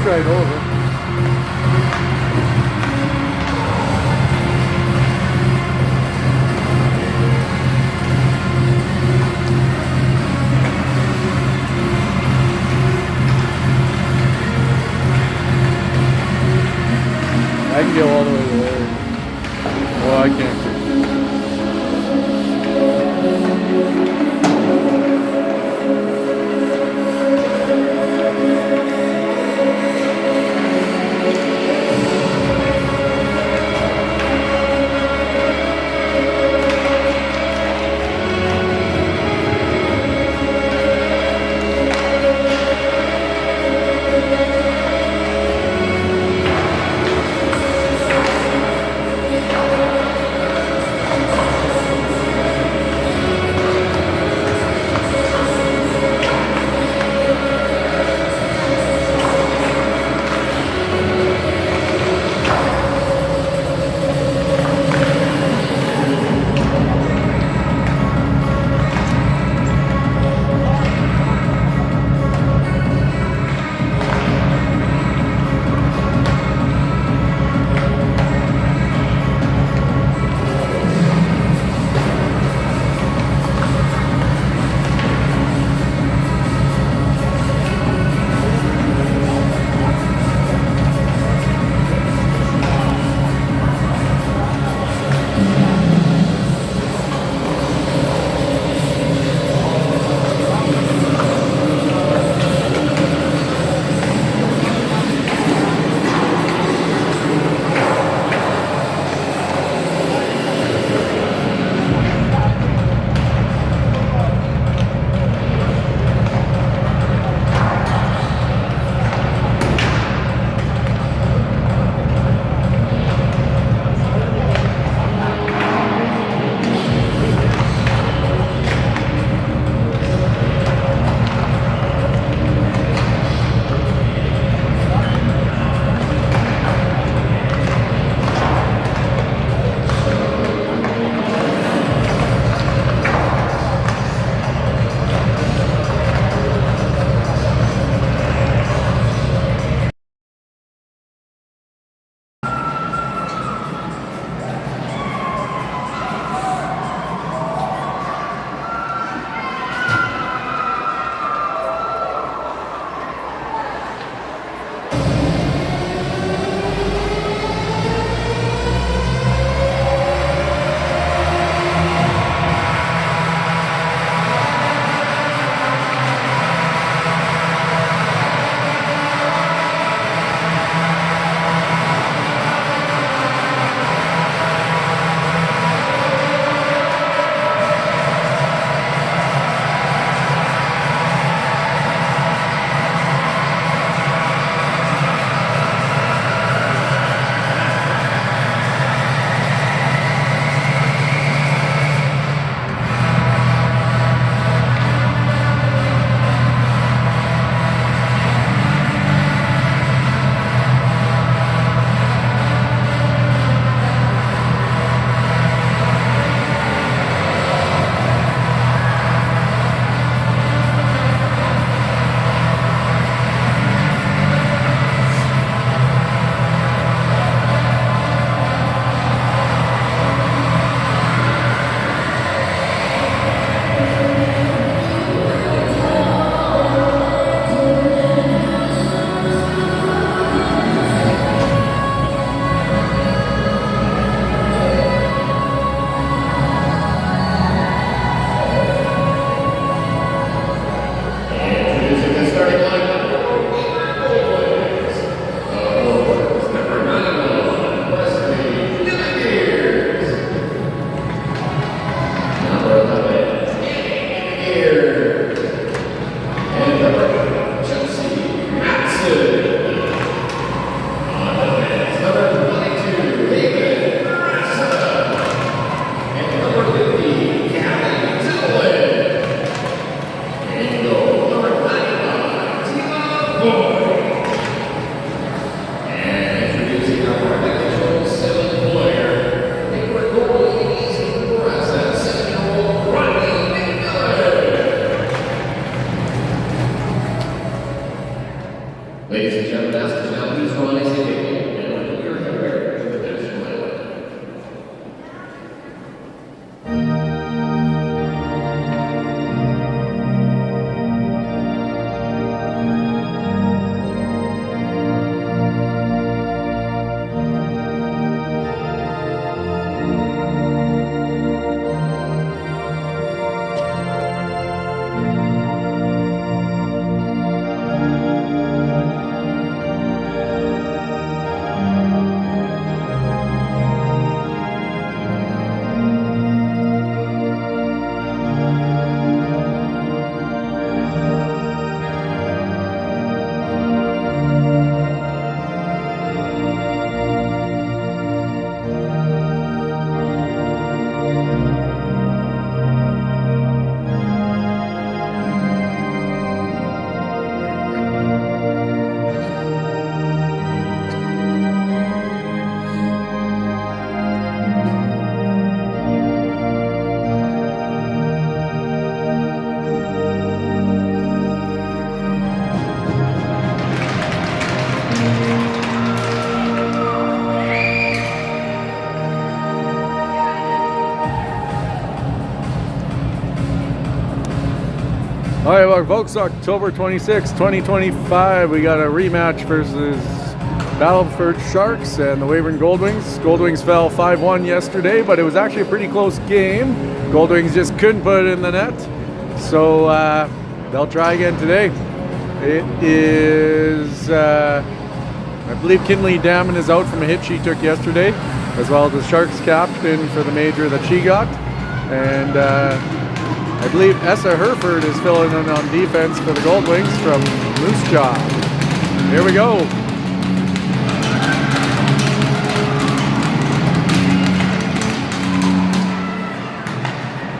straight over. I can go all the way to there. Well, I can't. Ladies and gentlemen, ask now please rise and table and let the curtain bearer to the finish line. All right, well, folks, October 26, 2025, we got a rematch versus Battleford Sharks and the Weyburn Goldwings. Goldwings fell 5-1 yesterday, but it was actually a pretty close game. Goldwings just couldn't put it in the net, so they'll try again today. It is, I believe Kinley Damon is out from a hit she took yesterday, as well as the Sharks captain for the major that she got. And I believe Essa Herford is filling in on defense for the Goldwings from Moose Jaw. Here we go.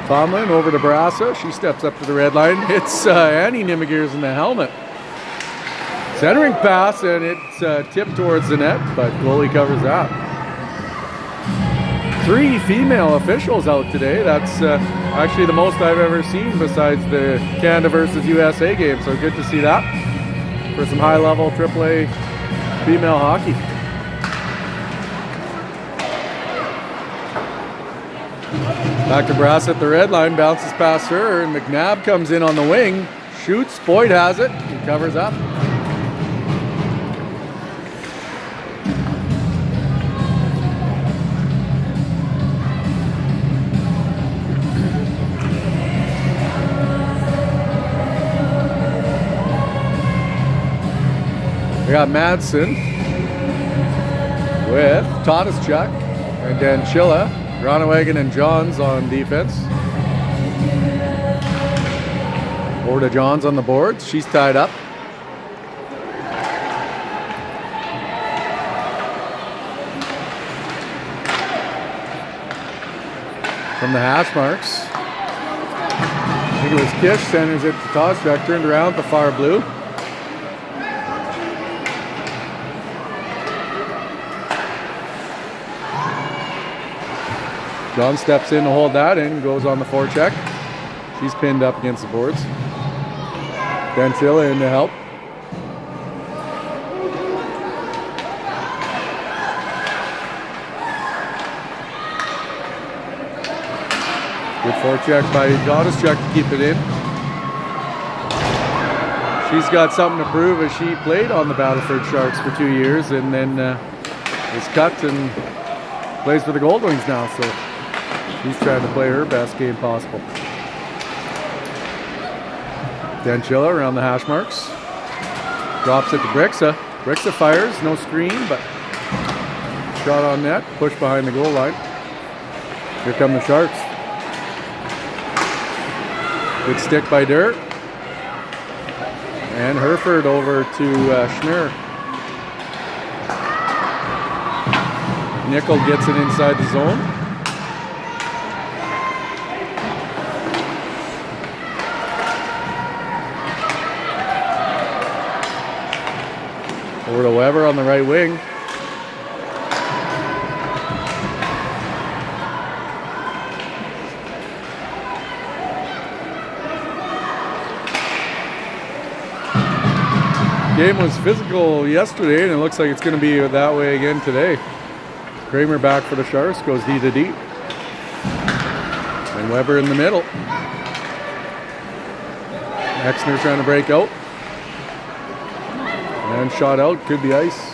Tomlin over to Barassa. She steps up to the red line. Hits Annie Nimigears in the helmet. Centering pass, and it's tipped towards the net, but goalie covers that. 3 female officials out today. That's actually the most I've ever seen besides the Canada versus USA game, so good to see that for some high-level AAA female hockey. Back to Brass at the red line, bounces past her, and McNabb comes in on the wing, shoots, Boyd has it, he covers up. We got Madsen with Todeszchuk and Danchilla, Gronewagen and Johns on defense. Over to Johns on the boards. She's tied up. From the hash marks. I think it was Kish, centers it to Todeszchuk, turned around to far blue. John steps in to hold that in, goes on the forecheck. She's pinned up against the boards. Danchilla in to help. Good forecheck by Todeszchuk to keep it in. She's got something to prove as she played on the Battleford Sharks for 2 years and then is cut and plays for the Goldwings now, so she's trying to play her best game possible. Danchilla around the hash marks. Drops it to Brixa. Brixa fires, no screen, but shot on net, push behind the goal line. Here come the Sharks. Good stick by Dirt. And Herford over to Schnur. Nickel gets it inside the zone. Over to Weber on the right wing. Game was physical yesterday, and it looks like it's going to be that way again today. Kramer back for the Sharks, goes D to D. And Weber in the middle. Exner trying to break out. And shot out, could be ice.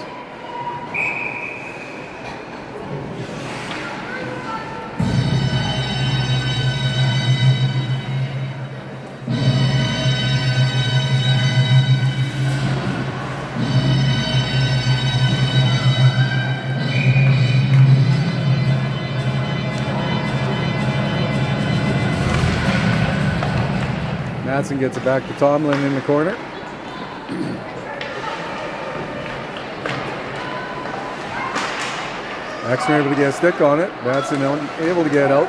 Madsen gets it back to Tomlin in the corner. Exner able to get a stick on it. Madsen able to get out.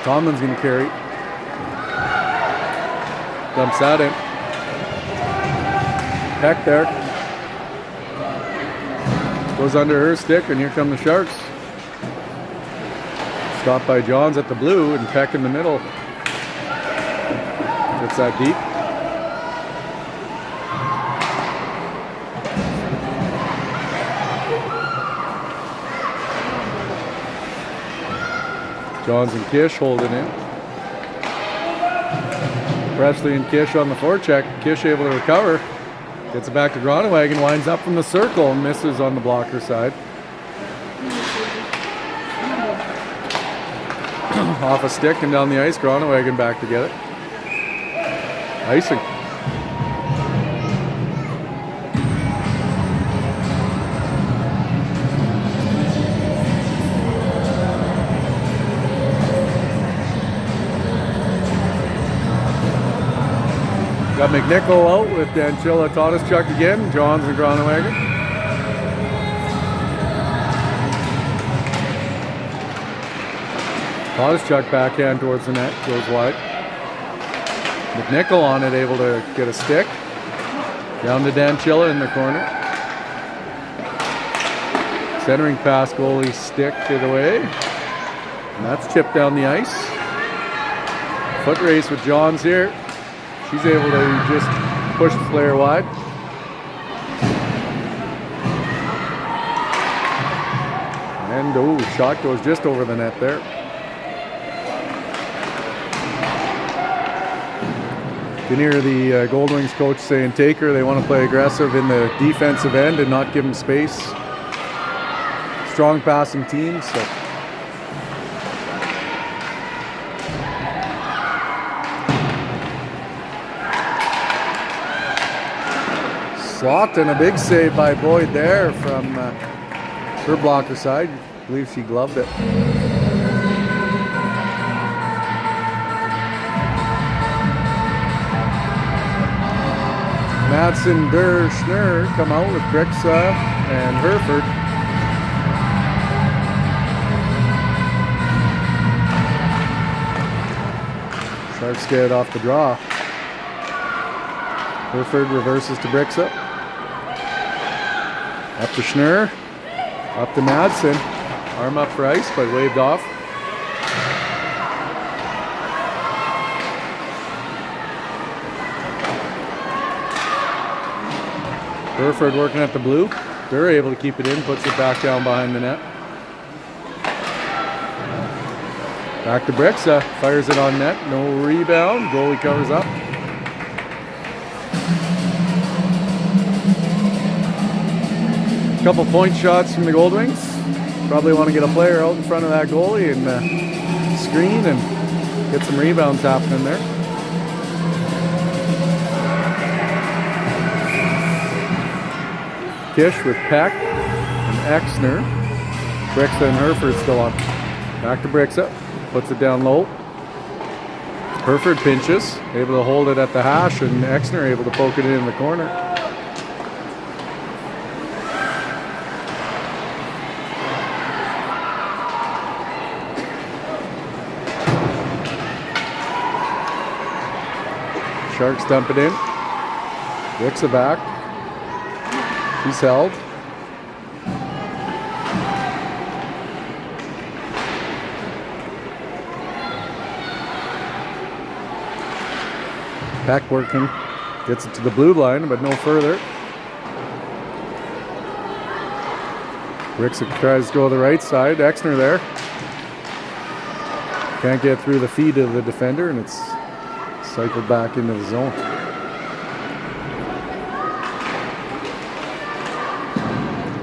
Tomlin's going to carry. Dumps that in. Peck there. Goes under her stick, and here come the Sharks. Stopped by Johns at the blue, and Peck in the middle. Gets that deep. Johns and Kish holding in. Presley and Kish on the forecheck. Kish able to recover. Gets it back to Gronewagen. Winds up from the circle and misses on the blocker side. Off a stick and down the ice. Gronewagen back to get it. Icing. Got McNichol out with Danchilla, Chuck again. Johns and Gronewagen. Chuck backhand towards the net, goes wide. McNichol on it, able to get a stick. Down to Danchilla in the corner. Centering pass, goalie stick it away. And that's tipped down the ice. Foot race with Johns here. She's able to just push the player wide. And shot goes just over the net there. You can hear the Goldwings coach saying, Taker, they want to play aggressive in the defensive end and not give them space. Strong passing team, so. Slot and a big save by Boyd there from her blocker side. I believe she gloved it. Madsen, Durr, Schnurr come out with Brixa and Hereford. Sharks get it off the draw. Hereford reverses to Brixa. Up to Schnurr. Up to Madsen. Arm up for ice, but waved off. Hereford working at the blue. They're able to keep it in, puts it back down behind the net. Back to Brixa, fires it on net, no rebound, goalie covers up. Couple point shots from the Goldwings. Probably want to get a player out in front of that goalie and screen and get some rebounds happening there. Kish with Peck and Exner. Brixa and Hereford still on. Back to Brixa. Puts it down low. Hereford pinches. Able to hold it at the hash, and Exner able to poke it in the corner. Sharks dump it in. Brixa back. He's held. Peck working. Gets it to the blue line, but no further. Rickson tries to go to the right side. Exner there. Can't get through the feet of the defender, and it's cycled back into the zone.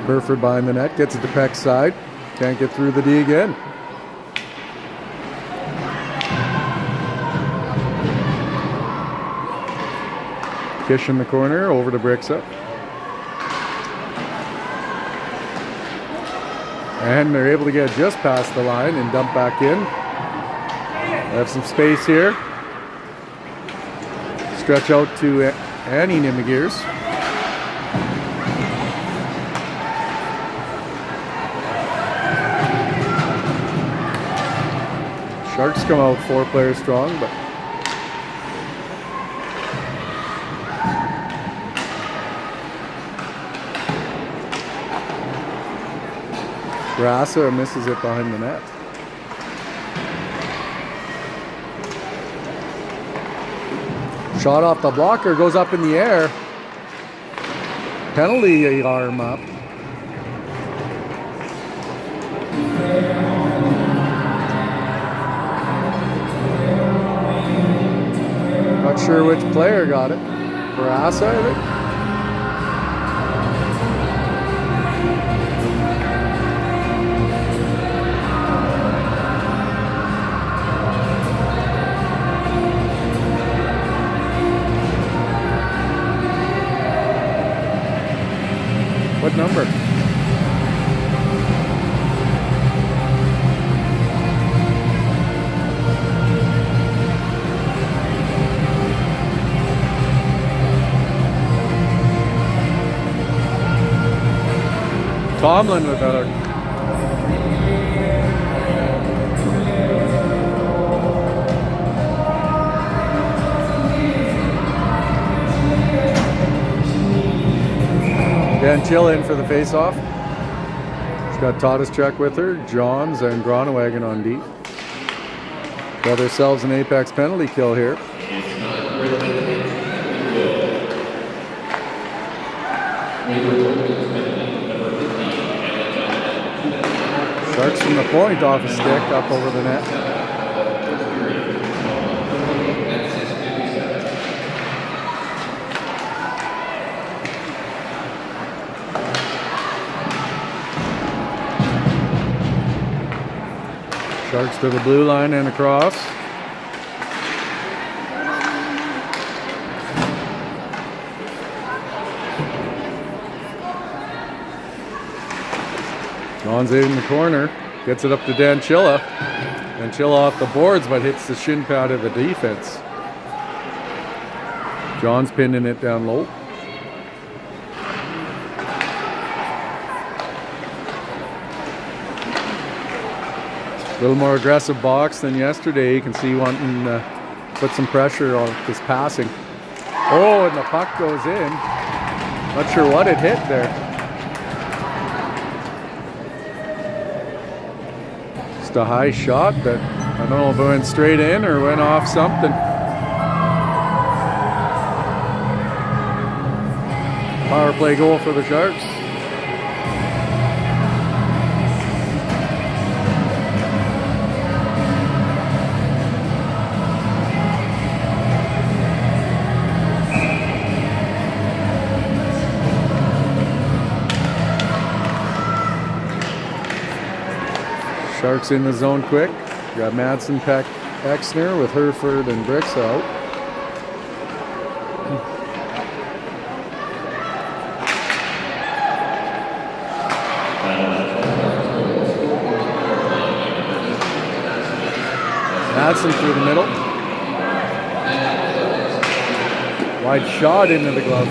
Burford behind the net, gets it to Peck's side. Can't get through the D again. Kish in the corner, over to Bricks-up. And they're able to get just past the line and dump back in. They have some space here. Stretch out to Annie Nimigears. Sharks come out 4 players strong, but Rasa misses it behind the net. Shot off the blocker, goes up in the air. Penalty arm up. Not sure which player got it. Rasa, I think. What number? Tomlin with a Dan Chill in for the face-off. She's got Tadischek with her, Johns and Gronewagen on D. Got ourselves an Apex penalty kill here. Sharks from the point off a stick up over the net. Sharks to the blue line and across. John's in the corner, gets it up to Danchilla. Danchilla off the boards, but hits the shin pad of the defense. John's pinning it down low. A little more aggressive box than yesterday. You can see wanting to put some pressure on this passing. Oh, and the puck goes in. Not sure what it hit there. Just a high shot that I don't know if it went straight in or went off something. Power play goal for the Sharks. Sharks in the zone quick. Got Madsen, Peck, Exner with Hereford and Bricks out. Madsen through the middle. Wide shot into the glove.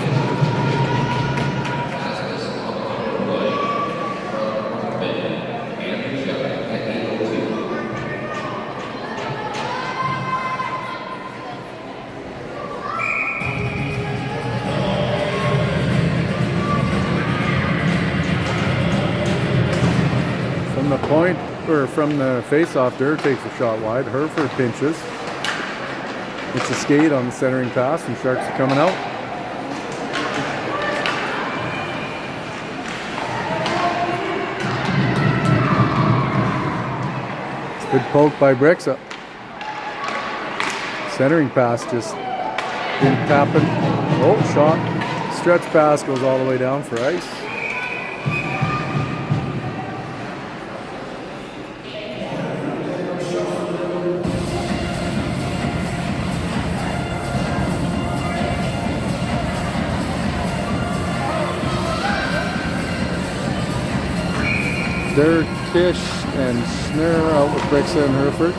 Point, or from the face-off, Durr takes a shot wide. Hereford pinches. It's a skate on the centering pass, and Sharks are coming out. Good poke by Brixa. Centering pass just didn't happen. Oh, shot. Stretch pass goes all the way down for ice. Dirk, Kish, and Schnurr out with Brixa and Hereford.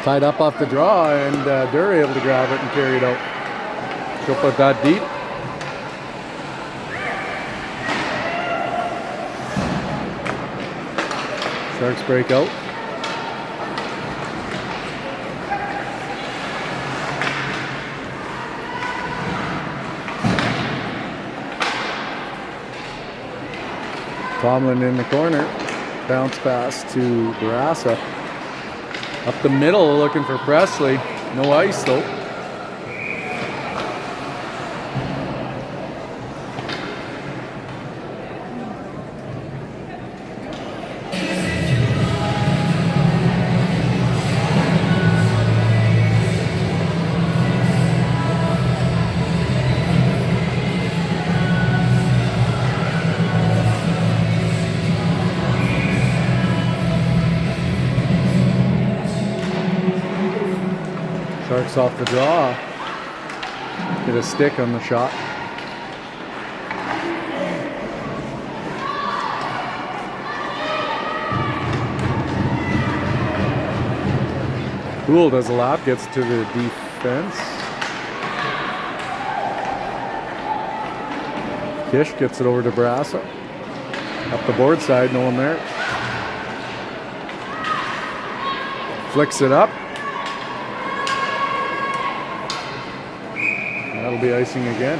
Tied up off the draw, and Durr able to grab it and carry it out. She'll put that deep. Sharks break out. Tomlin in the corner. Bounce pass to Barassa. Up the middle looking for Presley. No ice though. Sharks off the draw. Get a stick on the shot. Poole does a lap, gets to the defense. Kish gets it over to Barassa. Up the board side, no one there. Flicks it up. That'll be icing again.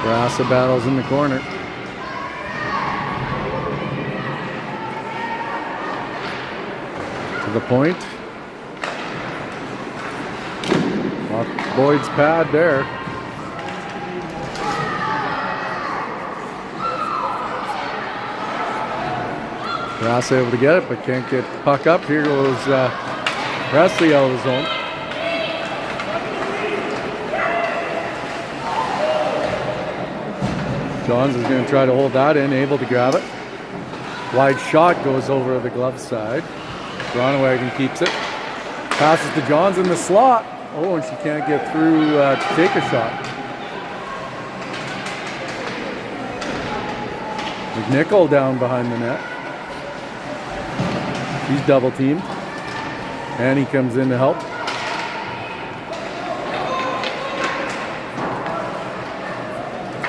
Barassa battles in the corner. To the point. Off Boyd's pad there. Barassa able to get it, but can't get the puck up. Here goes Presley out of the zone. Johns is going to try to hold that in, able to grab it. Wide shot goes over the glove side. Groenewegen keeps it. Passes to Johns in the slot. Oh, and she can't get through to take a shot. McNichol down behind the net. He's double teamed. And he comes in to help.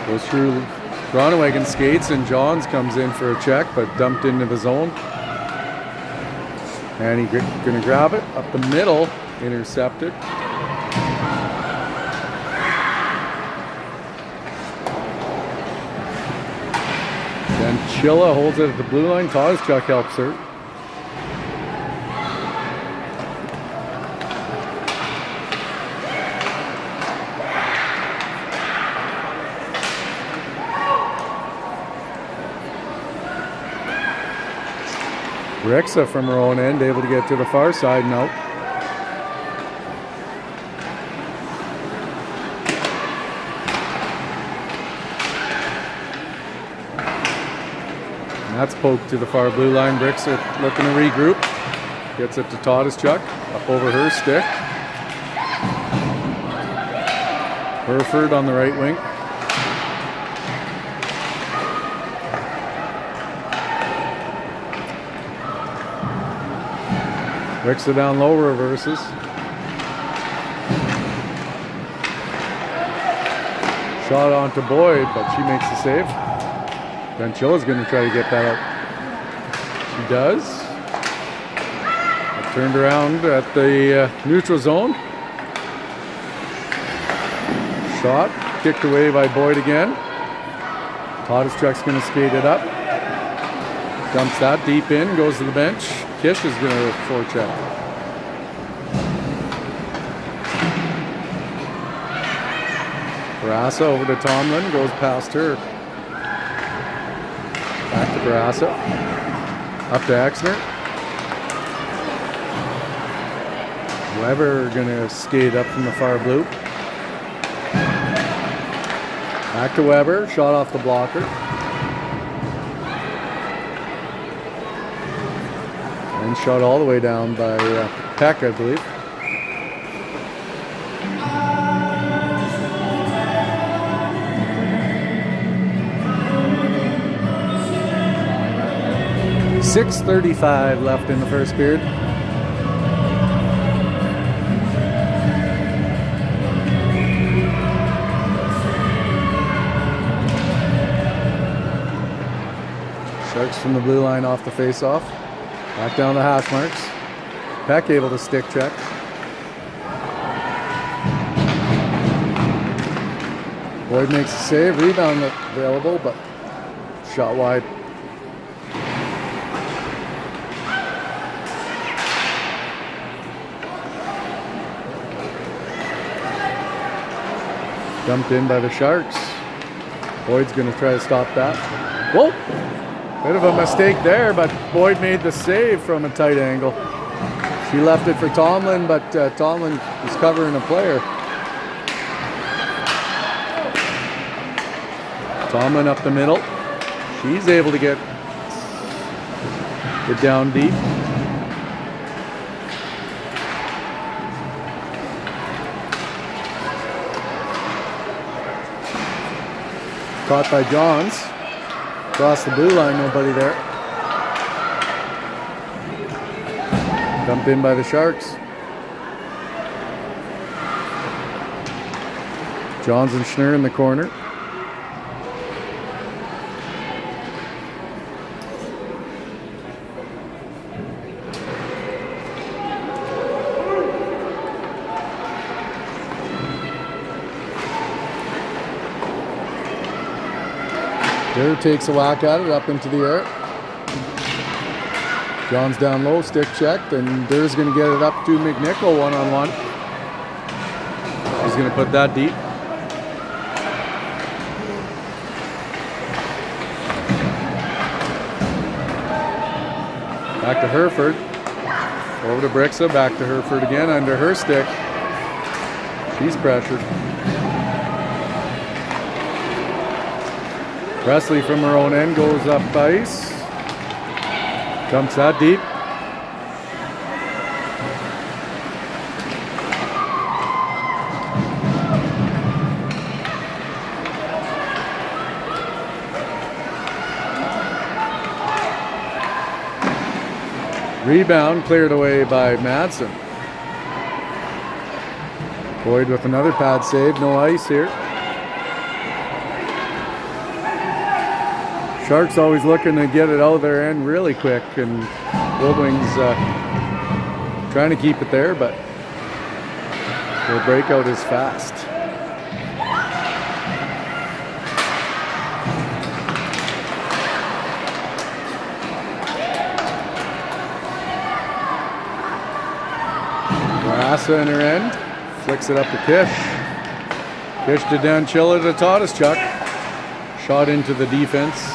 Goes through Groenewegen skates, and Johns comes in for a check, but dumped into the zone. And he's going to grab it up the middle, intercepted. Then Chilla holds it at the blue line. Toszczuk helps her. Brixa from her own end, able to get to the far side now. And that's poked to the far blue line. Brixa looking to regroup. Gets it to Toszczuk, up over her stick. Hereford on the right wing. Brixa down low, reverses. Shot onto Boyd, but she makes the save. Then Chilla's going to try to get that out. She does. A Turned around at the neutral zone. Shot, kicked away by Boyd again. Toddychuk's going to skate it up. Dumps that deep in, goes to the bench. Kish is going to forecheck. Barassa over to Tomlin, goes past her. Back to Barassa. Up to Exner. Weber going to skate up from the far blue. Back to Weber, shot off the blocker. And shot all the way down by Peck, I believe. .6:35 left in the first period. Sharks from the blue line off the face-off. Back down the hash marks. Peck able to stick check. Boyd makes a save. Rebound available, but shot wide. Dumped in by the Sharks. Boyd's going to try to stop that. Whoa! Bit of a mistake there, but Boyd made the save from a tight angle. She left it for Tomlin, but Tomlin was covering a player. Tomlin up the middle. She's able to get down deep. Caught by Johns. Across the blue line, nobody there. Dumped in by the Sharks. Johns and Schnurr in the corner. Durr takes a whack at it, up into the air. John's down low, stick checked, and Durr's going to get it up to McNichol one-on-one. He's going to put that deep. Back to Herford. Over to Brixa, back to Herford again, under her stick. She's pressured. Presley from her own end goes up ice. Dumps that deep. Rebound cleared away by Madsen. Boyd with another pad save, no ice here. Sharks always looking to get it out of their end really quick, and Goldwings trying to keep it there, but their breakout is fast. Barassa in her end, flicks it up to Kish. Kish to Danchilla to Toddychuk. Shot into the defense.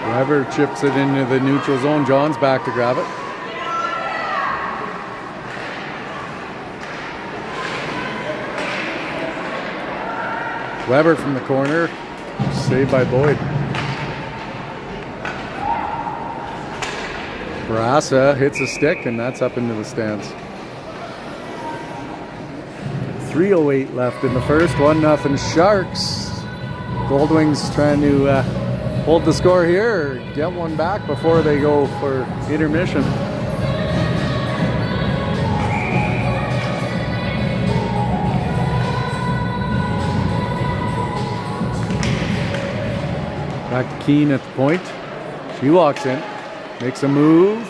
Weber chips it into the neutral zone. John's back to grab it. Weber from the corner. Saved by Boyd. Barassa hits a stick, and that's up into the stands. 3:08 left in the first. 1-0 Sharks. Goldwings trying to hold the score here, get one back before they go for intermission. Back to Keane at the point. She walks in, makes a move,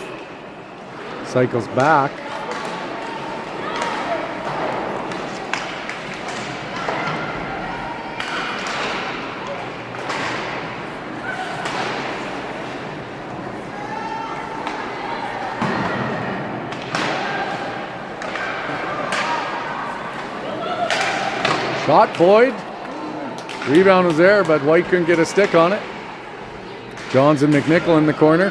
cycles back. Shot Boyd. Rebound was there, but White couldn't get a stick on it. Johns and McNichol in the corner.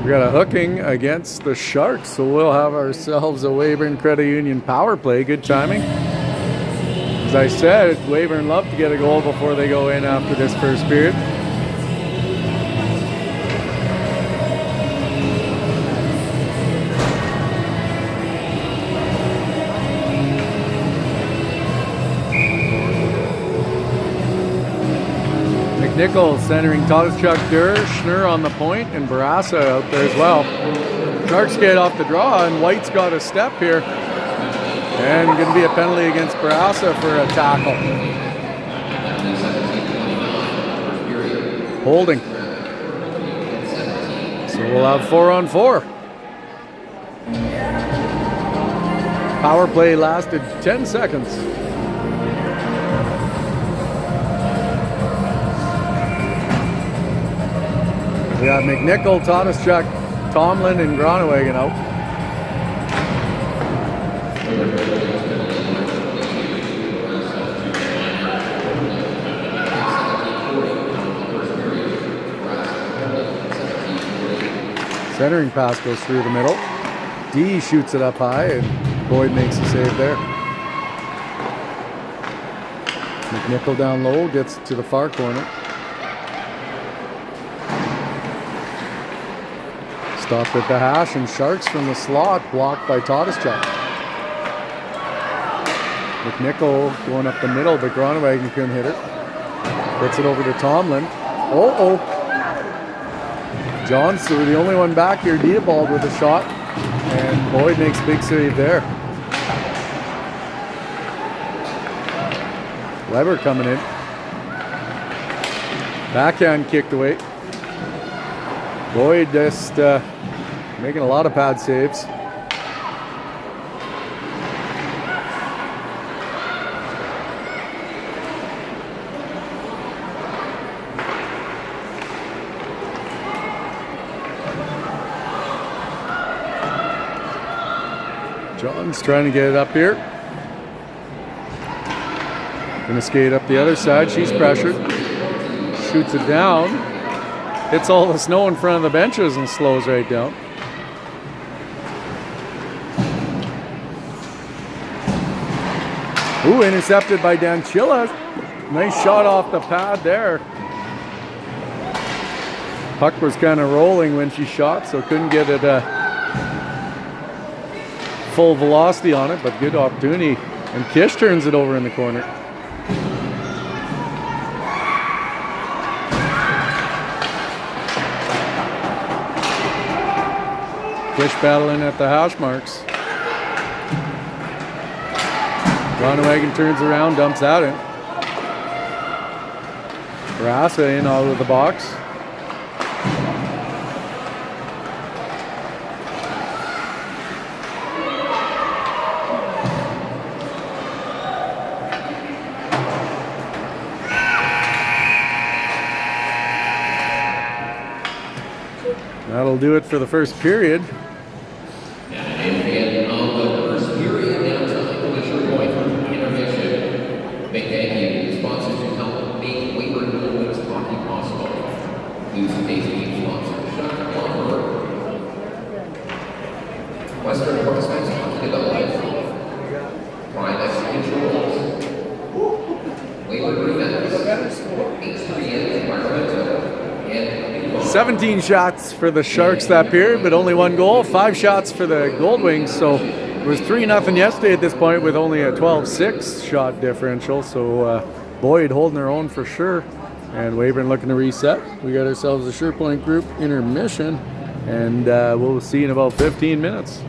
We got a hooking against the Sharks, so we'll have ourselves a Weyburn Credit Union power play. Good timing. As I said, Weyburn love to get a goal before they go in after this first period. Nichols centering Tadashuk, Schnur on the point, and Barassa out there as well. Sharks get off the draw, and White's got a step here. And going to be a penalty against Barassa for a tackle. Holding. So we'll have 4-on-4. Power play lasted 10 seconds. We got McNichol, Tadashuk, Tomlin, and Groenewegen out. Centering pass goes through the middle. D shoots it up high, and Boyd makes the save there. McNichol down low, gets to the far corner. Stopped at the hash, and Sharks from the slot blocked by Tadashuk. McNichol going up the middle, but Groenewegen couldn't hit it. Gets it over to Tomlin. Oh. Johns, so the only one back here, Diabald with a shot, and Boyd makes big save there. Weber coming in. Backhand kicked away. Boyd just making a lot of pad saves. John's trying to get it up here. Gonna skate up the other side. She's pressured. Shoots it down. Hits all the snow in front of the benches and slows right down. Ooh, intercepted by Danchilla. Nice shot off the pad there. Puck was kind of rolling when she shot, so couldn't get it full velocity on it, but good opportunity. And Kish turns it over in the corner. Kish battling at the hash marks. Groenewegen turns around, dumps at it. Barassa in out of the box. That'll do it for the first period. Environmental. 17 shots for the Sharks that period, but only one goal. 5 shots for the Goldwings, so it was 3-0 yesterday at this point with only a 12-6 shot differential. So Boyd holding their own for sure, and Weyburn looking to reset. We got ourselves a SurePoint group intermission, and we'll see you in about 15 minutes.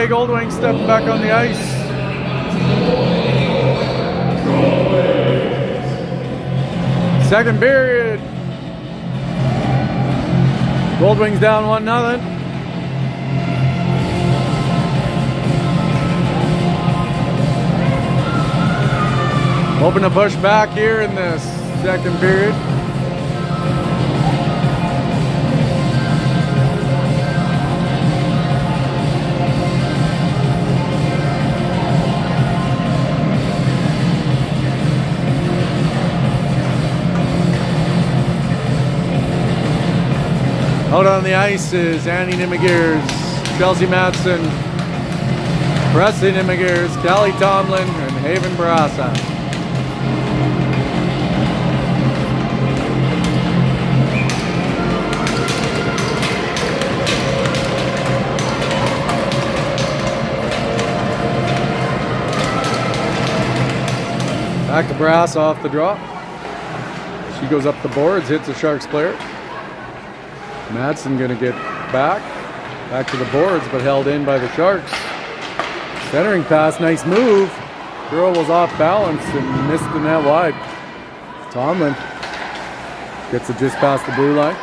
Goldwings stepping back on the ice. Second period. Goldwings down 1-0. Hoping to push back here in the second period. Out on the ice is Annie Nimmigears, Chelsea Matson, Presley Nimmigears, Callie Tomlin, and Haven Barassa. Back to Barassa off the draw. She goes up the boards, hits a Sharks player. Madsen gonna get back to the boards, but held in by the Sharks. Centering pass, nice move. Girl was off balance and missed the net wide. Tomlin gets it just past the blue line.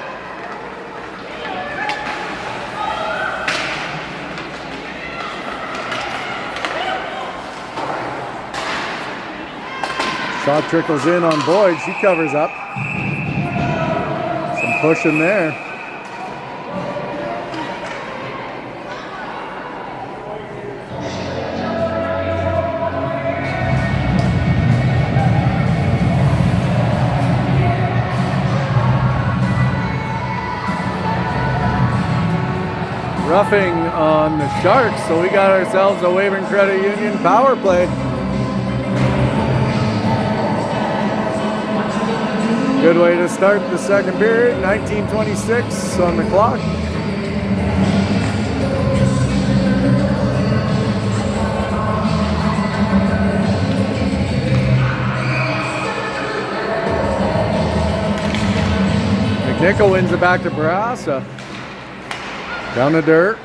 Shot trickles in on Boyd, she covers up. Some pushing there. Roughing on the Sharks, so we got ourselves a Weyburn Credit Union power play. Good way to start the second period, 19:26 on the clock. McNichol wins it back to Barassa. Down the dirt.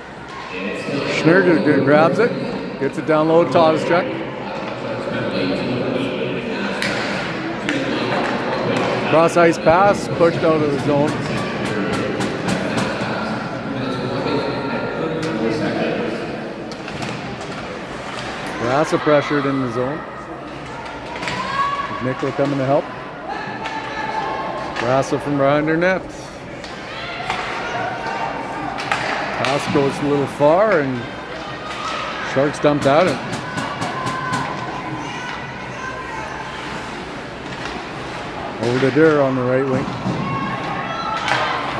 Schnurr grabs it, gets it down low, Todd's-Chuck. Cross ice pass, pushed out of the zone. Barassa pressured in the zone. McNichol coming to help. Barassa from behind her net. Pass goes a little far and Sharks dumped at it. Over to Durr on the right wing.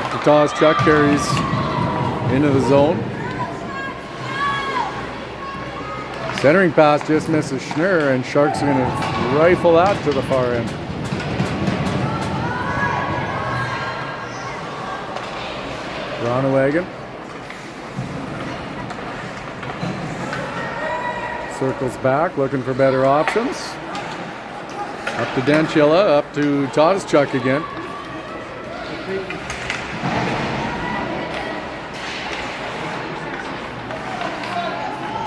Up to Todd's-Chuck, carries into the zone. Centering pass just misses Schnurr, and Sharks are going to rifle that to the far end. Groenewegen. Circles back, looking for better options. Up to Danchilla, up to Todd's-Chuck again.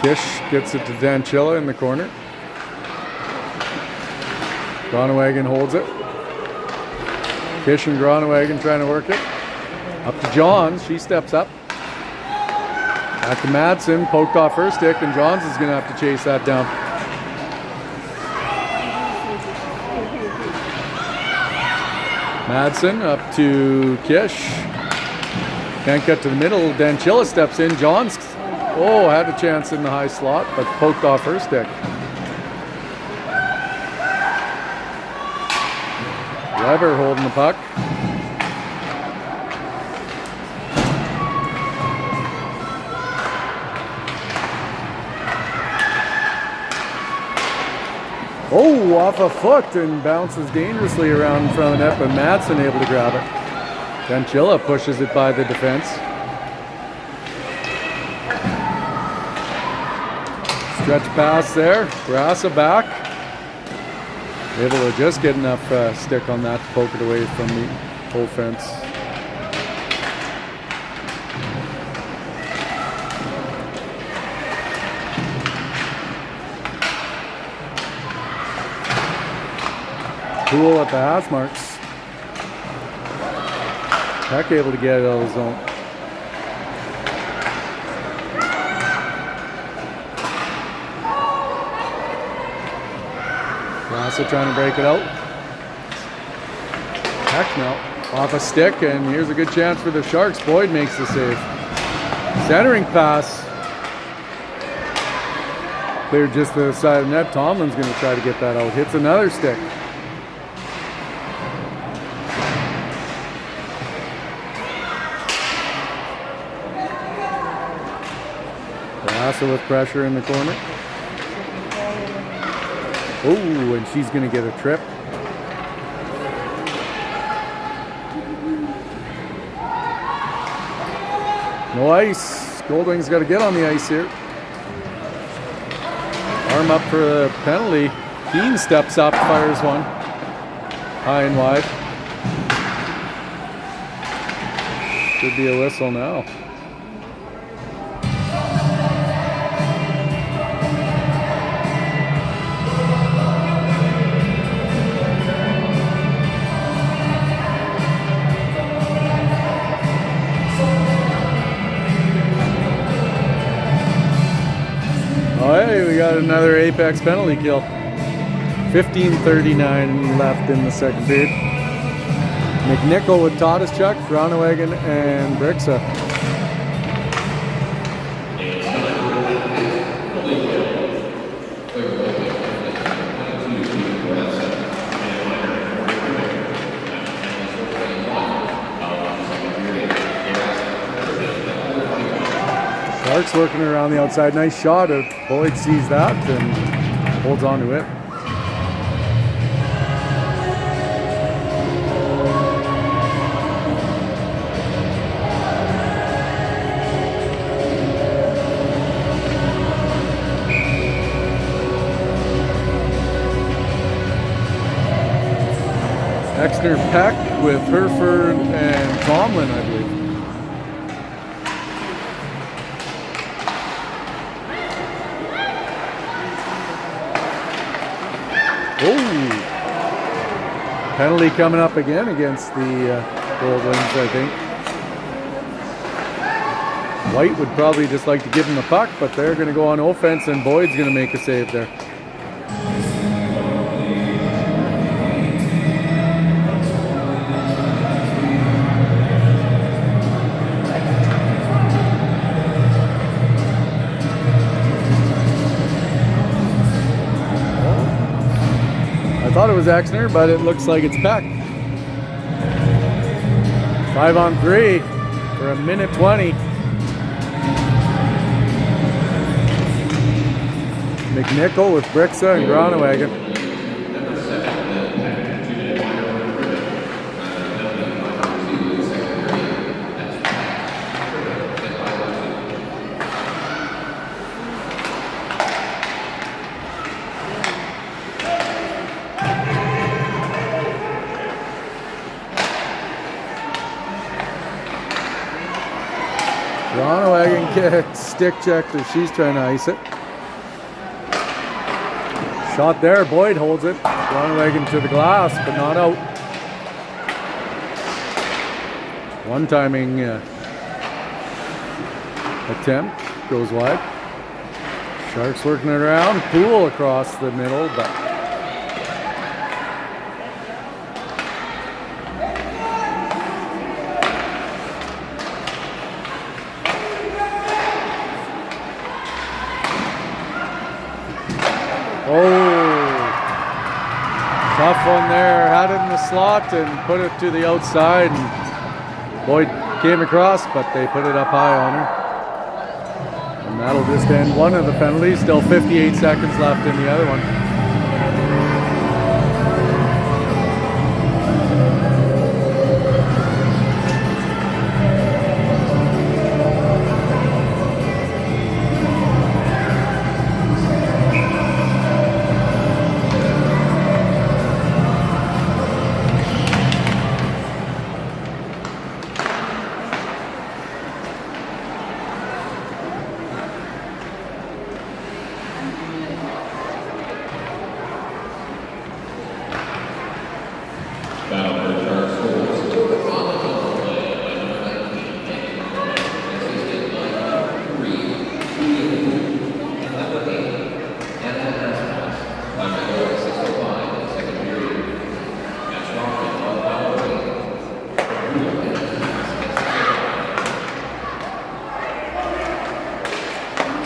Kish gets it to Danchilla in the corner. Groenewegen holds it. Kish and Groenewegen trying to work it. Up to Johns, she steps up. Back to Madsen, poked off her stick, and Johns is going to have to chase that down. Madsen up to Kish. Can't get to the middle. Danchilla steps in. Johns, had a chance in the high slot, but poked off her stick. Weber holding the puck. Off a foot and bounces dangerously around in front of the net, but Madsen able to grab it. Danchilla pushes it by the defense. Stretch pass there. Barassa back. Able to just get enough stick on that to poke it away from the whole fence. Pool at the hash marks. Peck able to get it out of the zone. Also trying to break it out. Heck no. Off a stick, and here's a good chance for the Sharks. Boyd makes the save. Centering pass. Cleared just to the side of the net. Tomlin's going to try to get that out. Hits another stick. Bassett with pressure in the corner. Oh, and she's going to get a trip. No ice. Goldwings got to get on the ice here. Arm up for the penalty. Keane steps up, fires one. High and wide. Should be a whistle now. Hey, we got another Apex penalty kill. 15:39 left in the second period. McNichol with Tadaschuk, Groenewegen, and Brixa. Sharks working around the outside. Nice shot. Boyd sees that and holds on to it. Exner Peck with Hereford and Tomlin, I believe. Oh! Penalty coming up again against the Goldwings, I think. White would probably just like to give him the puck, but they're going to go on offense, and Boyd's going to make a save there. I thought it was Exner, but it looks like it's Peck. 5-on-3 for a minute 20. McNichol with Brixa and Groenewegen. Groenewegen gets stick checked as she's trying to ice it. Shot there, Boyd holds it. Groenewegen to the glass, but not out. One timing attempt goes wide. Sharks working it around. Pool across the middle, but tough one there. Had it in the slot and put it to the outside, and Boyd came across, but they put it up high on her. And that'll just end one of the penalties. Still 58 seconds left in the other one.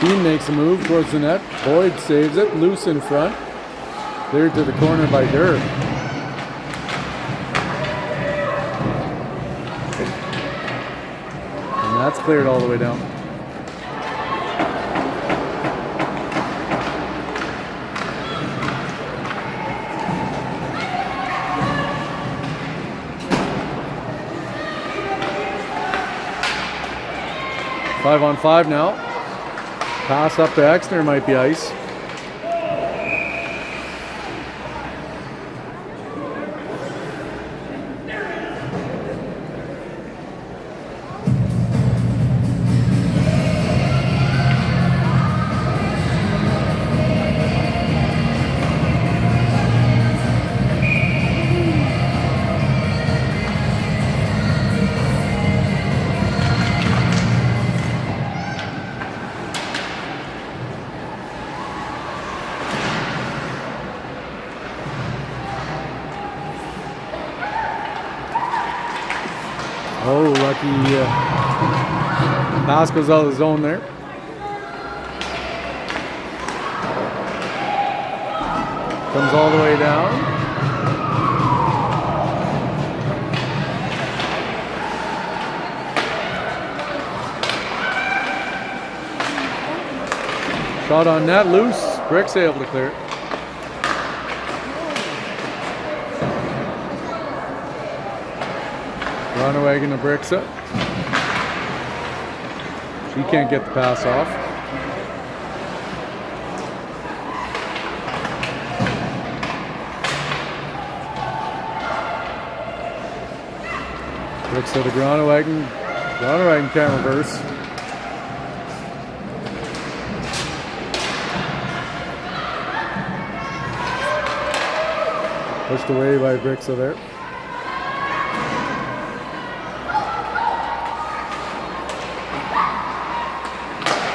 Dean makes a move towards the net. Boyd saves it, loose in front. Cleared to the corner by Durr. And that's cleared all the way down. Five on five now. Pass up to Exner might be ice. Oh, lucky pass goes out of the zone there. Comes all the way down. Shot on net, loose. Brick's able to clear it. Groenewegen to Brixa. She can't get the pass off. Brixa to Groenewegen. Groenewegen can't reverse. Pushed away by Brixa there.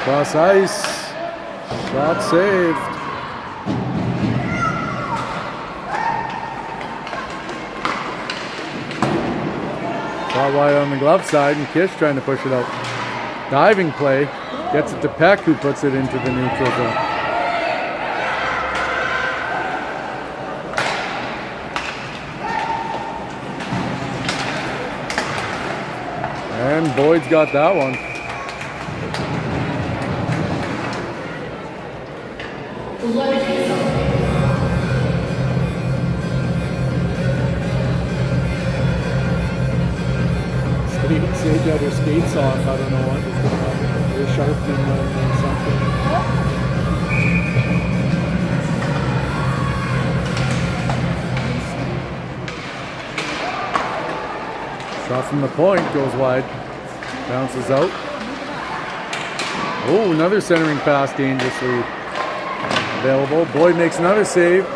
Cross ice, shot saved. Shot wide on the glove side, and Kish trying to push it out. Diving play, gets it to Peck, who puts it into the neutral zone. And Boyd's got that one. Sage had her skates off. I don't know what was going on. They're sharpening something. Shot from the point goes wide. Bounces out. Oh, another centering pass dangerously available. Boyd makes another save.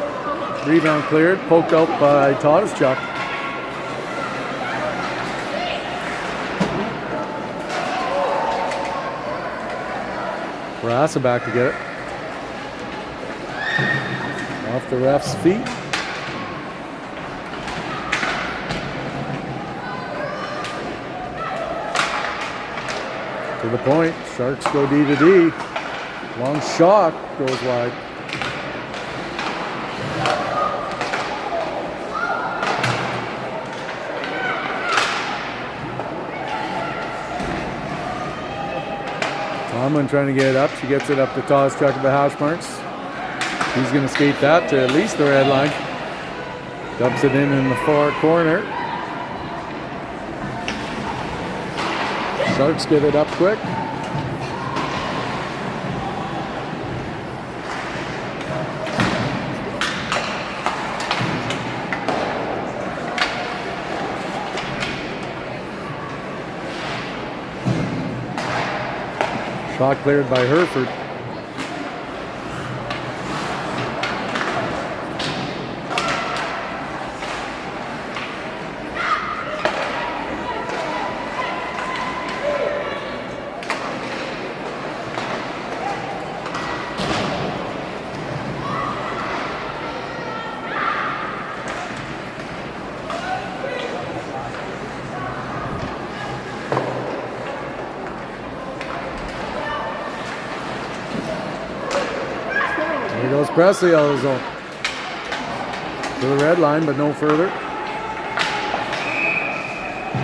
Rebound cleared. Poked out by Todeszchuk. Barassa back to get it. Off the ref's feet. To the point. Sharks go D to D. Long shot goes wide. Tomlin trying to get it up. She gets it up to Todeszchuk at the hash marks. He's going to skate that to at least the red line. Dumps it in the far corner. Sharks get it up quick. Shot cleared by Hereford. across the yellow zone. To the red line, but no further.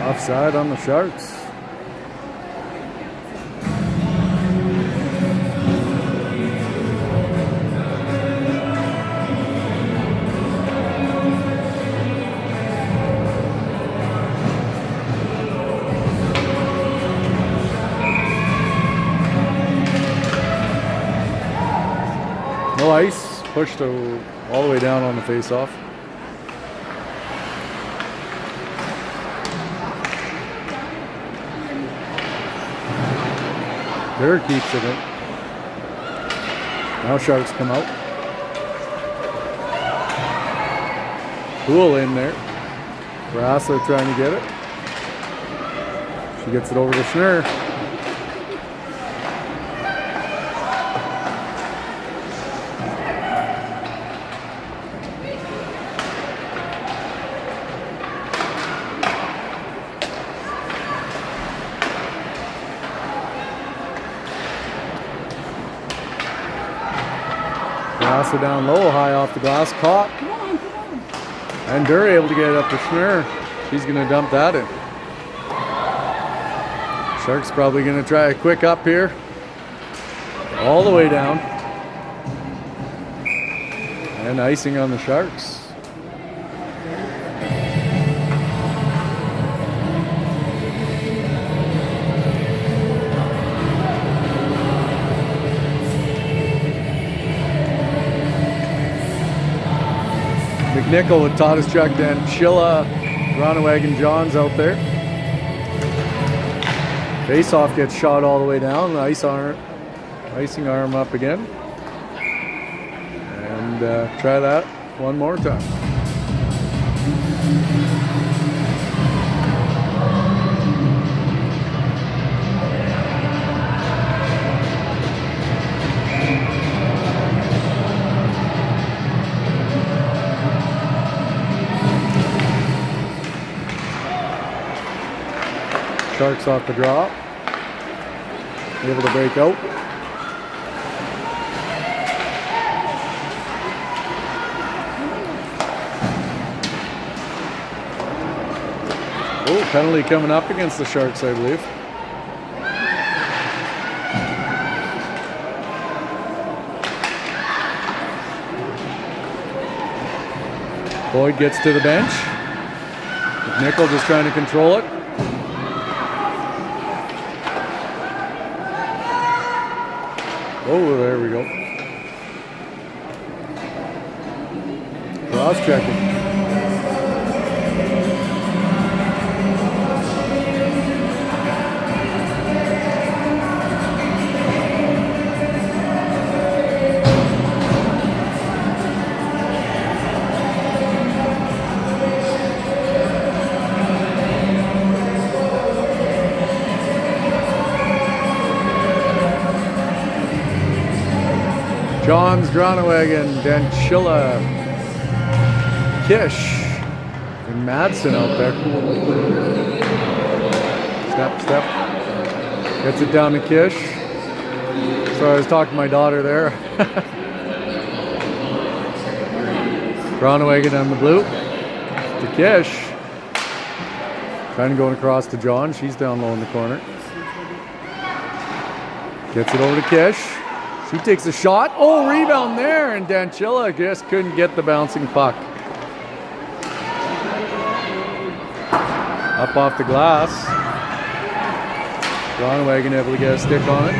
Offside on the Sharks. No ice, pushed all the way down on the face-off. There keeps it in. Now Sharks come out. Pool in there. Rasa trying to get it. She gets it over to Schnurr. Rasa down low, high off the glass, caught. And Durr able to get it up to Schnurr. She's going to dump that in. Sharks probably going to try a quick up here. All the way down. And icing on the Sharks. McNichol with Tadashchuk, Danchilla, Gronewagen, Johns out there. Face-off gets shot all the way down. The icing arm up again. And try that one more time. Sharks off the draw. Able to break out. Oh, penalty coming up against the Sharks, I believe. Boyd gets to the bench. McNichol just trying to control it. Oh, there we go. Cross-checking. Johns, Gronewagen, Danchilla, Kish, and Madsen out there. Step. Gets it down to Kish. Sorry, I was talking to my daughter there. Gronewagen on the blue. To Kish. Trying to go across to John. She's down low in the corner. Gets it over to Kish. She takes a shot. Oh, rebound there, and Danchilla just couldn't get the bouncing puck. Up off the glass. Gronewagen able to get a stick on it.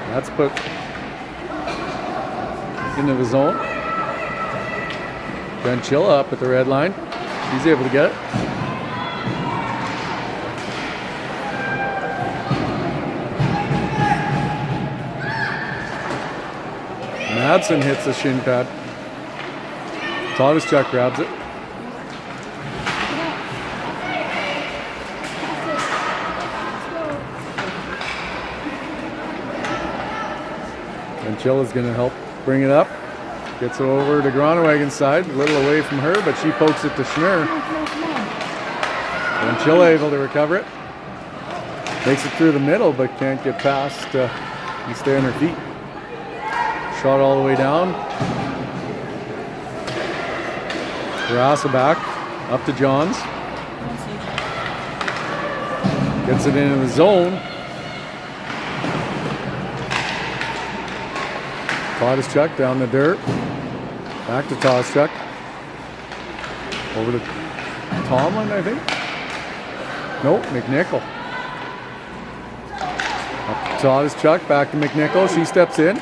That's put into the zone. Danchilla up at the red line. She's able to get it. Madsen hits the shin pad. Tadashchuk grabs it. And Chilla's going to help bring it up. Gets it over to Gronewagen's side. A little away from her, but she pokes it to Schnurr. And Chilla able to recover it. Makes it through the middle, but can't get past and stay on her feet. Shot all the way down. Barassa back. Up to Johns. Gets it into the zone. Toddeszchuk down the dirt. Back to Toddeszchuk. Over to Tomlin, I think. Nope, McNichol. Up to Toddeszchuk, back to McNichol. She steps in.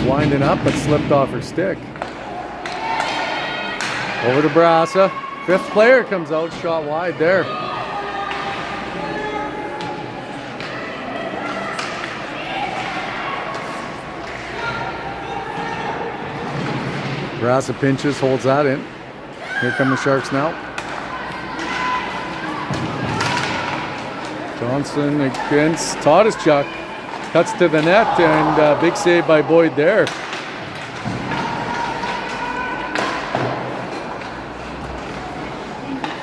Winding up, but slipped off her stick. Over to Barassa. Fifth player comes out, shot wide there. Barassa pinches, holds that in. Here come the Sharks now. Johnson against Toddeszchuk. Cuts to the net, and big save by Boyd there.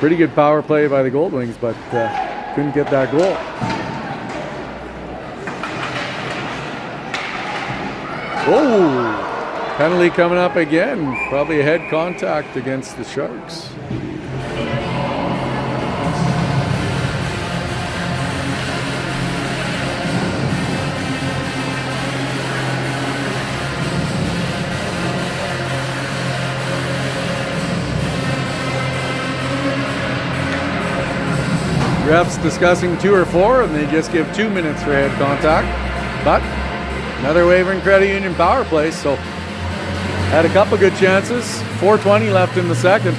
Pretty good power play by the Goldwings, but couldn't get that goal. Oh, penalty coming up again. Probably a head contact against the Sharks. Refs discussing 2 or 4, and they just give 2 minutes for head contact. But another Weyburn Credit Union power play, so had a couple good chances. 4:20 left in the second.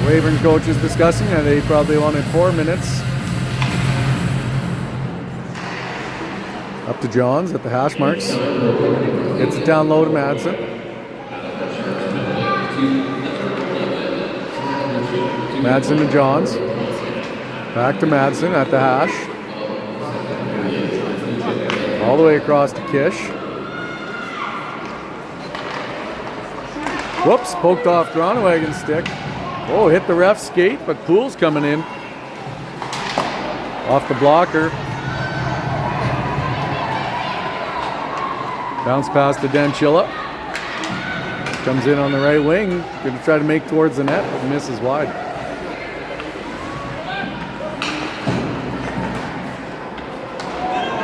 Weyburn coach is discussing, and they probably wanted 4 minutes. Up to Johns at the hash marks. Gets it down low to Madsen. Madsen to Johns. Back to Madsen at the hash. All the way across to Kish. Whoops, poked off Groeneweggen's stick. Oh, hit the ref's skate, but Poole's coming in. Off the blocker. Bounce pass to Danchilla. Comes in on the right wing. Going to try to make towards the net, but misses wide.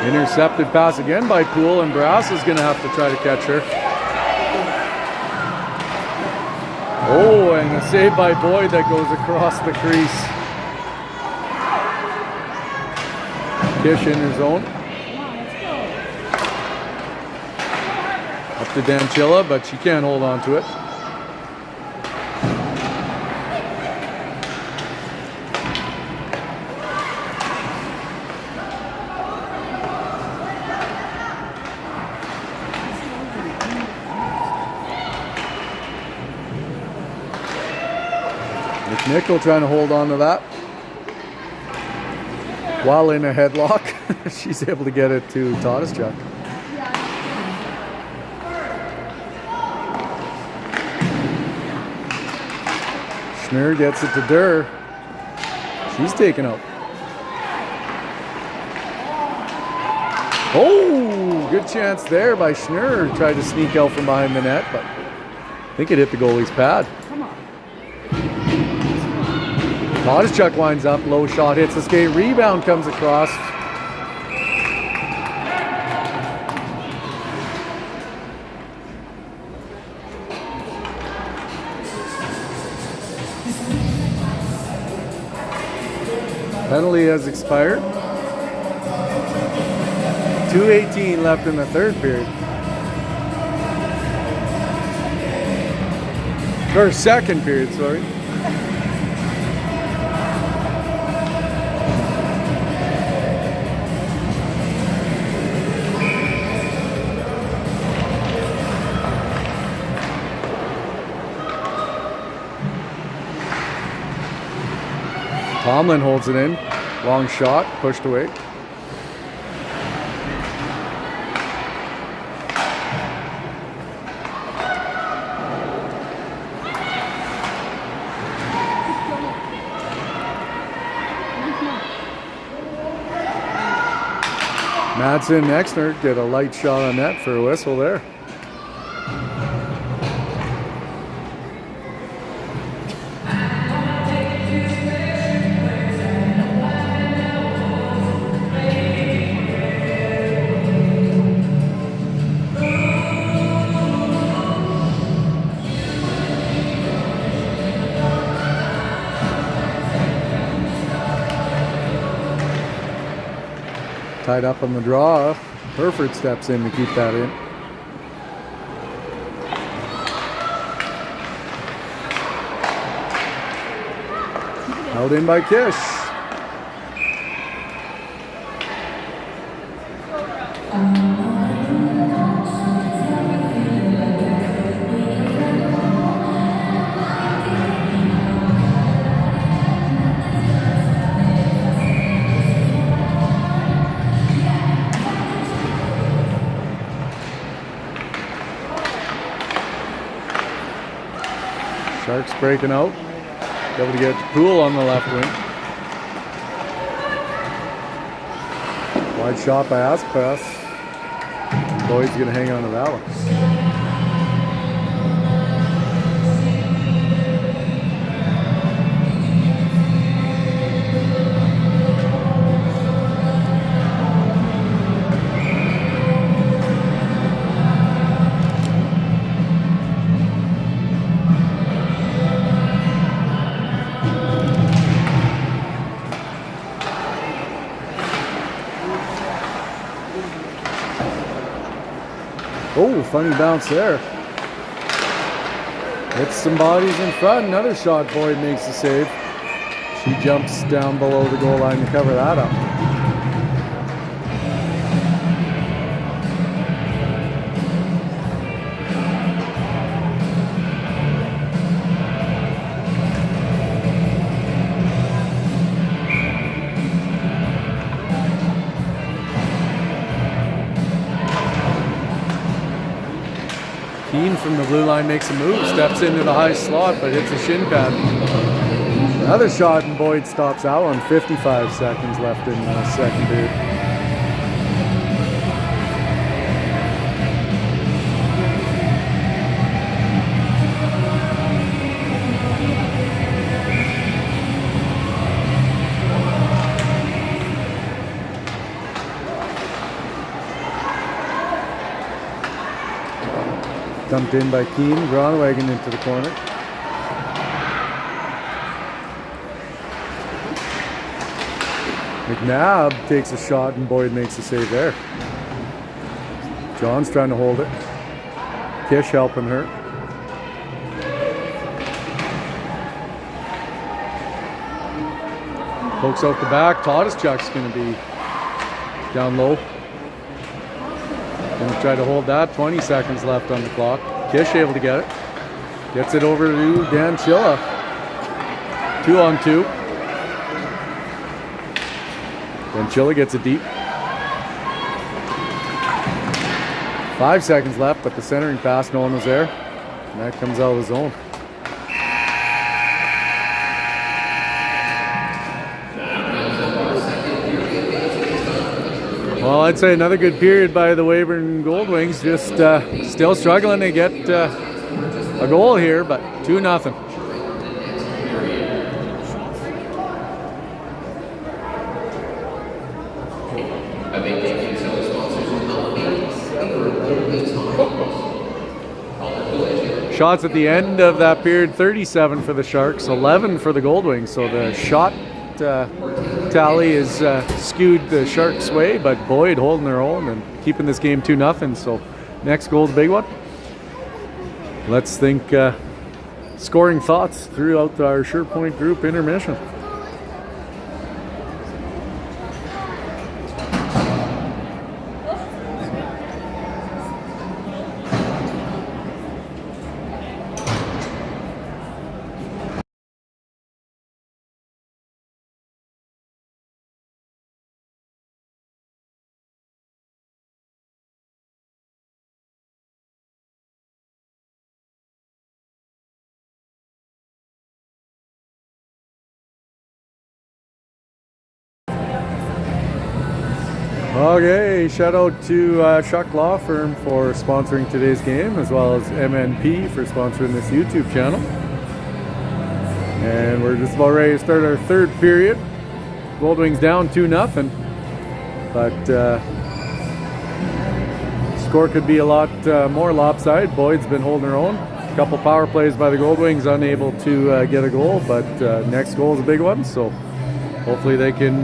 Intercepted pass again by Poole, and Barassa's going to have to try to catch her. Oh, and a save by Boyd that goes across the crease. Kish in her zone. Up to Danchilla, but she can't hold on to it. McNichol trying to hold on to that. While in a headlock, she's able to get it to Toddeszchuk. Schnurr gets it to Durr. She's taken out. Oh, good chance there by Schnurr. Tried to sneak out from behind the net, but I think it hit the goalie's pad. Toddeszchuk winds up, low shot, hits the skate, rebound comes across. Penalty has expired. 2:18 left in the third period. Or second period, sorry. Tomlin holds it in. Long shot, pushed away. Madsen and Exner get a light shot on net for a whistle there. Tied up on the draw. Herford steps in to keep that in. Held in by Kish. Sharks breaking out. Able to get Poole on the left wing. Wide shot by Aspas. Boyd's going to hang on to that one. Oh, funny bounce there. Hits some bodies in front. Another shot. Boyd makes the save. She jumps down below the goal line to cover that up. Keane from the blue line makes a move, steps into the high slot, but hits a shin pad. Another shot, and Boyd stops that one. 55 seconds left in the second period. Dumped in by Keane, Groenewegen into the corner. McNabb takes a shot and Boyd makes the save there. John's trying to hold it. Kish helping her. Pokes out the back. Todischuk's going to be down low. Going to try to hold that. 20 seconds left on the clock. Kish able to get it. Gets it over to Dan Chilla. 2-on-2. Dan Chilla gets it deep. 5 seconds left, but the centering pass, no one was there. And that comes out of the zone. Well, I'd say another good period by the Weyburn Goldwings. Just still struggling to get a goal here, but 2-0. Shots at the end of that period, 37 for the Sharks, 11 for the Goldwings. So the shot tally is skewed the Sharks' way, but Boyd holding their own and keeping this game 2-0. So next goal's a big one. Let's think scoring thoughts throughout our SurePoint group intermission. Okay, shout out to Shuck Law Firm for sponsoring today's game, as well as MNP for sponsoring this YouTube channel. And we're just about ready to start our third period. Goldwings down 2-0, but score could be a lot more lopsided. Boyd's been holding her own. A couple power plays by the Goldwings, unable to get a goal, but next goal is a big one, so hopefully they can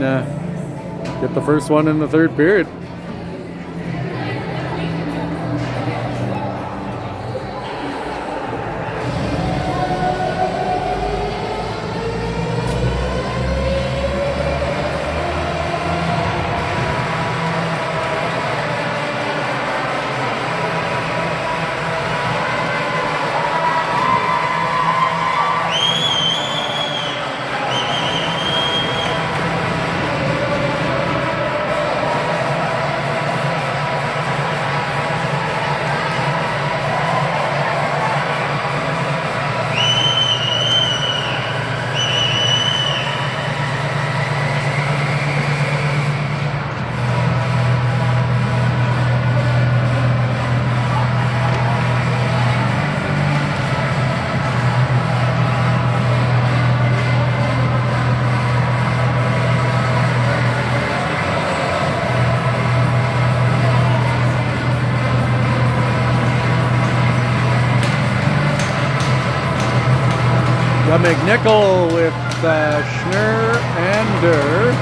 get the first one in the third period. McNichol with Schnurr and Durr.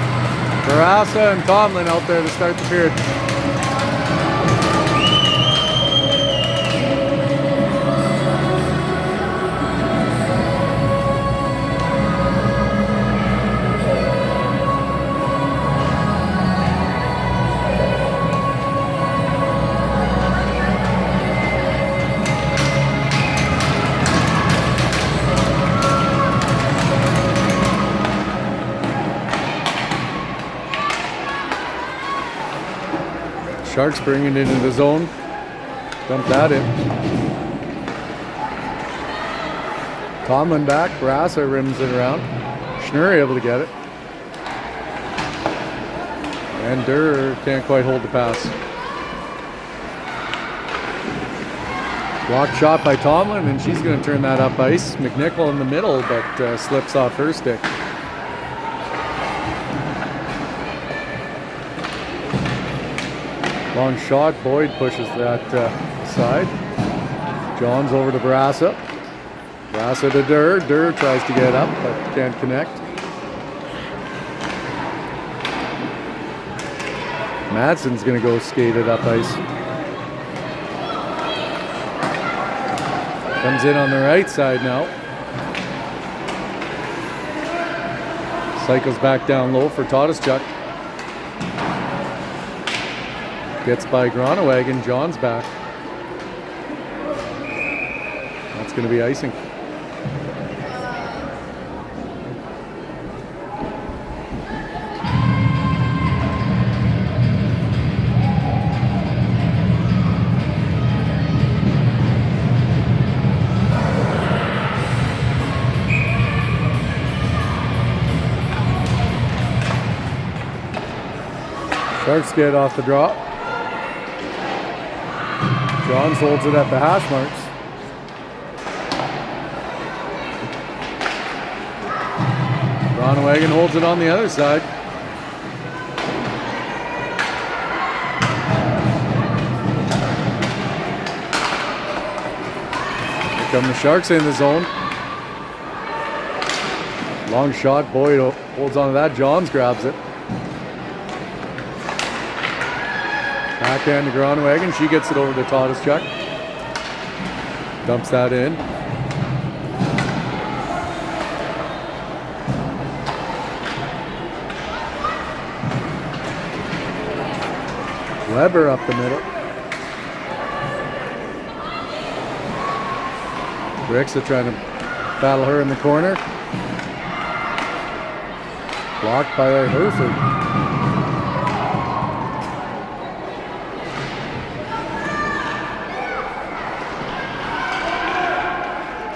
Barassa and Tomlin out there to start the period. Sharks bringing it into the zone. Dump that in. Tomlin back. Barassa rims it around. Schnurr able to get it. And Durr can't quite hold the pass. Blocked shot by Tomlin, and she's going to turn that up ice. McNichol in the middle, but slips off her stick. Long shot, Boyd pushes that side. Johns over to Barassa. Barassa to Durr. Durr tries to get up, but can't connect. Madsen's going to go skate it up ice. Comes in on the right side now. Cycles back down low for Todeszchuk. Gets by Gronewagen. John's back. That's going to be icing. Sharks get off the drop. Johns holds it at the hash marks. Gronewagen holds it on the other side. Here come the Sharks in the zone. Long shot, Boyd holds on to that. Johns grabs it. Backhand to Gronewagen. She gets it over to Todeszchuk. Dumps that in. Weber up the middle. Brixa trying to battle her in the corner. Blocked by Herford.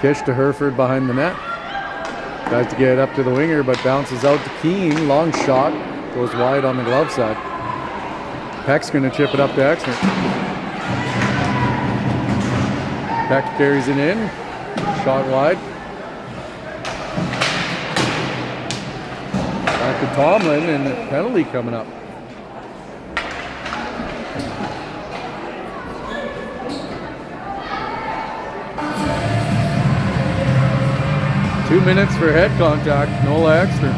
Kish to Herford behind the net. Tries to get it up to the winger, but bounces out to Keane. Long shot. Goes wide on the glove side. Peck's going to chip it up to Exner. Peck carries it in. Shot wide. Back to Tomlin, and a penalty coming up. Two minutes for head contact, Nola Exner.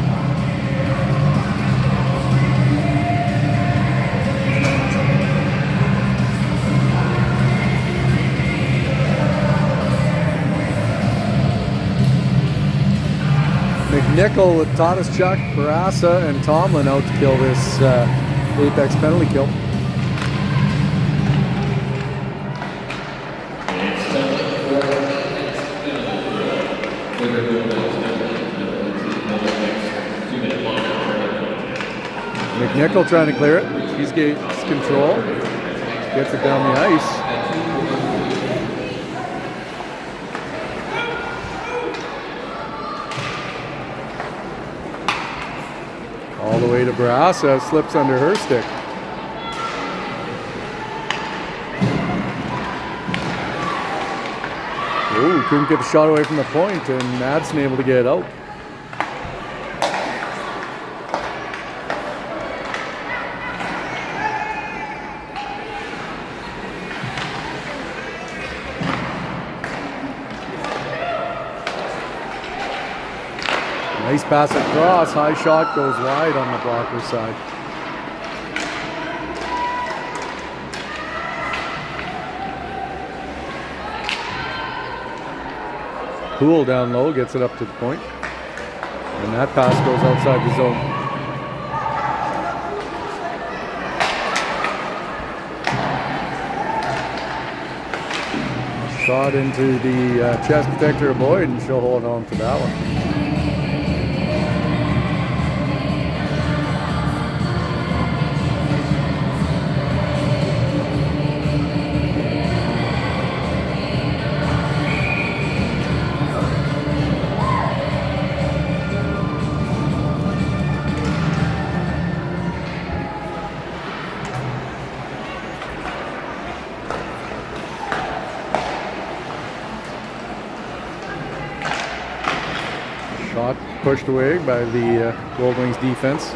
McNichol with Tataschuk, Barassa, and Tomlin out to kill this Apex penalty kill. McNichol trying to clear it. He's gets control. Gets it down the ice. All the way to Barassa, slips under her stick. Ooh, couldn't get the shot away from the point, and Madsen able to get it out. Nice pass across, high shot goes wide on the blocker side. Poole down low, gets it up to the point. And that pass goes outside the zone. Shot into the chest protector of Boyd, and she'll hold on to that one. Shot pushed away by the Goldwings defense.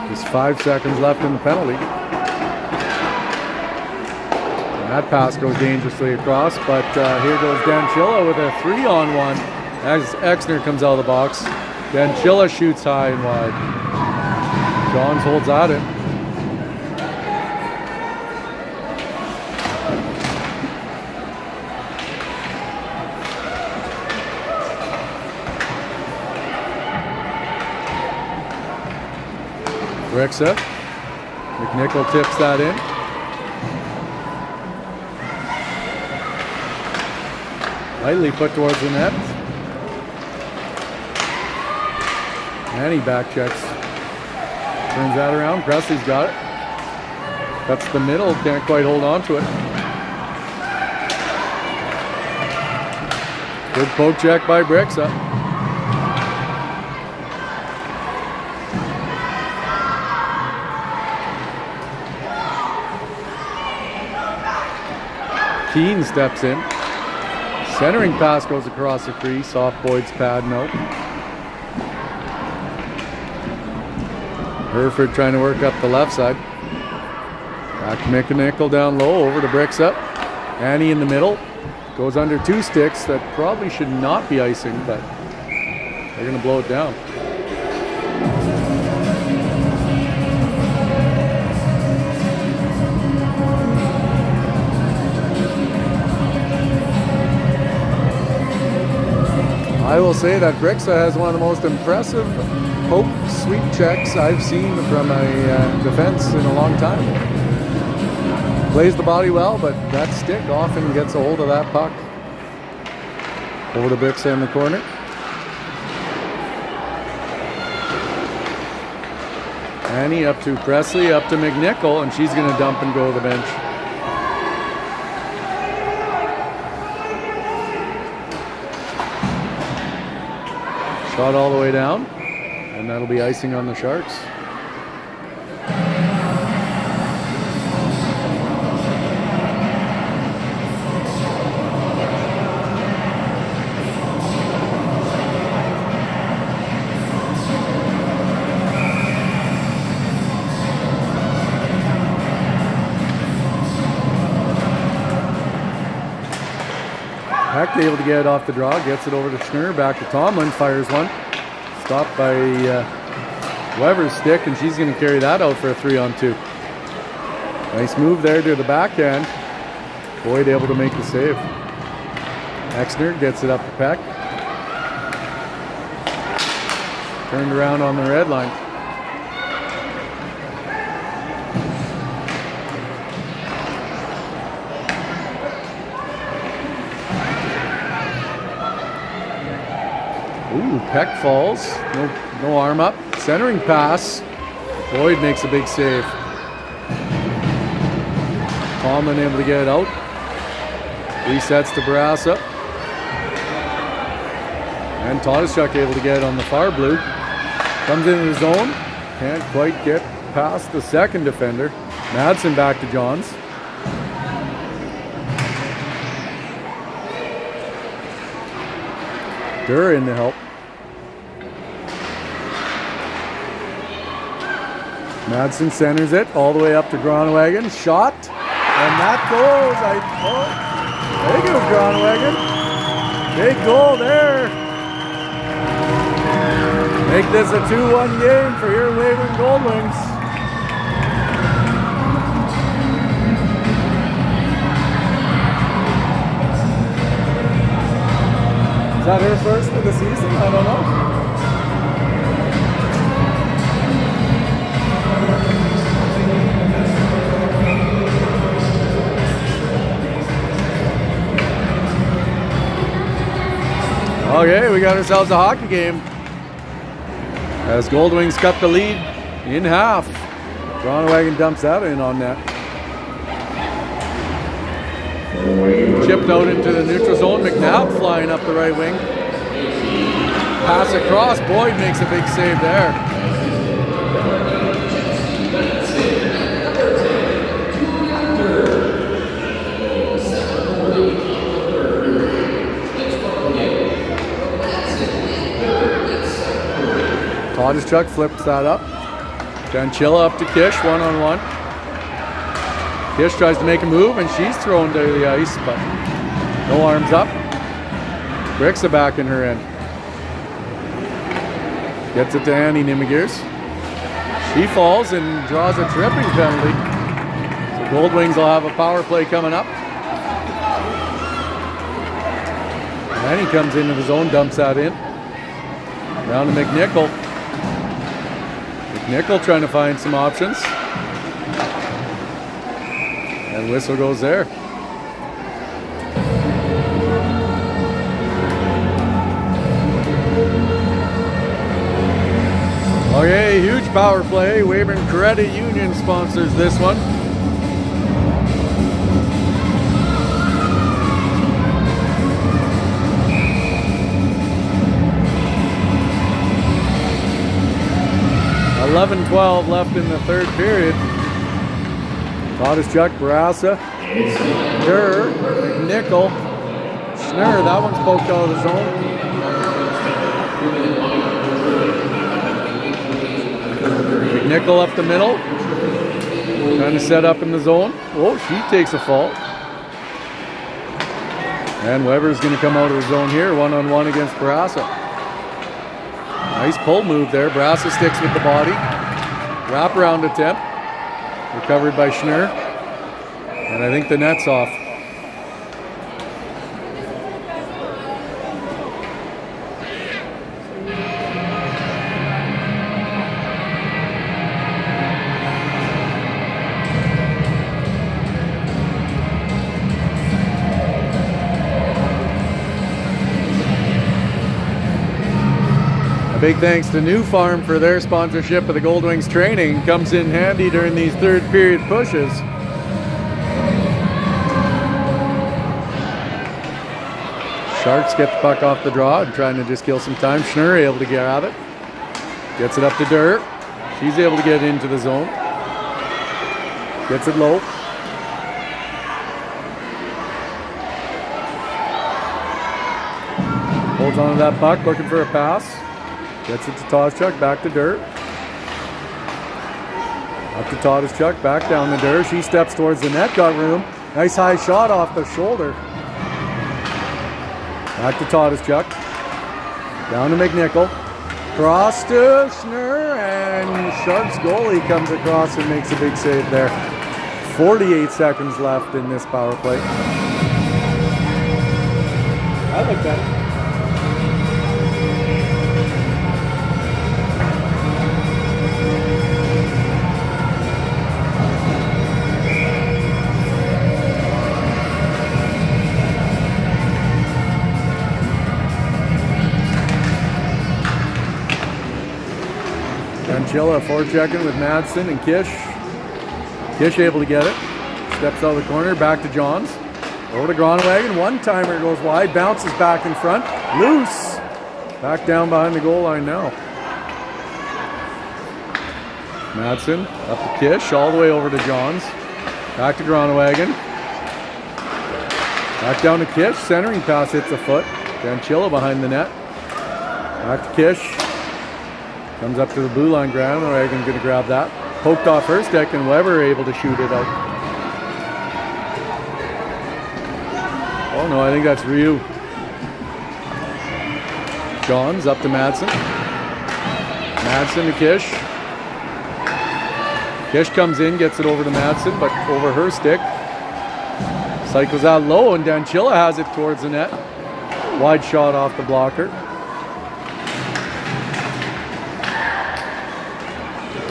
There's 5 seconds left in the penalty. That pass goes dangerously across, but here goes Danchilla with a 3-on-1 as Exner comes out of the box. Danchilla shoots high and wide. Johns holds at it. Brixa. McNichol tips that in. Lightly put towards the net. And he back checks. Turns that around. Presley's got it. Cuts the middle. Can't quite hold on to it. Good poke check by Brixa. Keane steps in. Centering pass goes across the crease, off Boyd's pad, no. Hereford trying to work up the left side. Back to McNichol down low, over to Brixa. Annie in the middle. Goes under 2 sticks that probably should not be icing, but they're going to blow it down. I will say that Brixa has one of the most impressive poke sweep checks I've seen from a defense in a long time. Plays the body well, but that stick often gets a hold of that puck. Over to Brixa in the corner. Annie up to Presley, up to McNichol, and she's going to dump and go to the bench. Shot all the way down, and that'll be icing on the Sharks. Heck, able to get it off the draw, gets it over to Schnurr, back to Tomlin, fires one. Stopped by Weber's stick, and she's going to carry that out for a 3-on-2. Nice move there to the backhand. Boyd able to make the save. Exner gets it up to Peck. Turned around on the red line. Ooh, Peck falls. No arm up. Centering pass. Boyd makes a big save. Tomlin able to get it out. Resets to Barassa. And Todeszuk able to get it on the far blue. Comes into the zone. Can't quite get past the second defender. Madsen back to Johns. Durr in to help. Madsen centers it all the way up to Groenewegen. Shot. And that goes. There goes Groenewegen. Big goal there. Make this a 2-1 game for your Weyburn Goldwings. Is that her first of the season? I don't know. Okay, we got ourselves a hockey game. As Goldwings cut the lead in half. Groenewegen dumps that in on net. Chipped out into the neutral zone. McNabb flying up the right wing. Pass across. Boyd makes a big save there. Todeszuk flips that up. Janchilla up to Kish, 1-on-1. Kish tries to make a move, and she's thrown to the ice, but no arms up. Brixa back in her end. Gets it to Annie Nimigears. She falls and draws a tripping penalty. So Goldwings will have a power play coming up. Annie comes into the zone, dumps that in. Down to McNichol. McNichol trying to find some options. And whistle goes there. Okay, huge power play. Weyburn Credit Union sponsors this one. .11-12 left in the third period. Todeszuk, Barassa, Durr, McNichol, Schnurr. That one's poked out of the zone. McNichol up the middle. Trying to set up in the zone. Oh, she takes a fall. And Weber's going to come out of the zone here, 1-on-1 against Barassa. Nice pull move there. Barassa sticks with the body. Wraparound attempt. Recovered by Schnurr. And I think the net's off. A big thanks to New Farm for their sponsorship of the Goldwings training. Comes in handy during these third period pushes. Sharks get the puck off the draw and trying to just kill some time. Schnurr able to grab it. Gets it up to Durr. She's able to get into the zone. Gets it low. Holds on to that puck, looking for a pass. Gets it to Toszczuk, back to Durr. Up to Toszczuk, back down to Durr. She steps towards the net, got room. Nice high shot off the shoulder. Back to Toszczuk. Down to McNichol. Cross to Schnurr, and Sharks goalie comes across and makes a big save there. 48 seconds left in this power play. I like that. Danchilla forechecking with Madsen and Kish. Kish able to get it. Steps out of the corner, back to Johns. Over to Groenewegen. One-timer goes wide, bounces back in front. Loose. Back down behind the goal line now. Madsen up to Kish, all the way over to Johns. Back to Groenewegen. Back down to Kish. Centering pass hits a foot. Danchilla behind the net. Back to Kish. Comes up to the blue line. Groenewegen going to grab that. Poked off her stick, and Weber able to shoot it out. Oh no, I think that's Ryu. Johns up to Madsen. Madsen to Kish. Kish comes in, gets it over to Madsen, but over her stick. Cycles out low, and Danchilla has it towards the net. Wide shot off the blocker.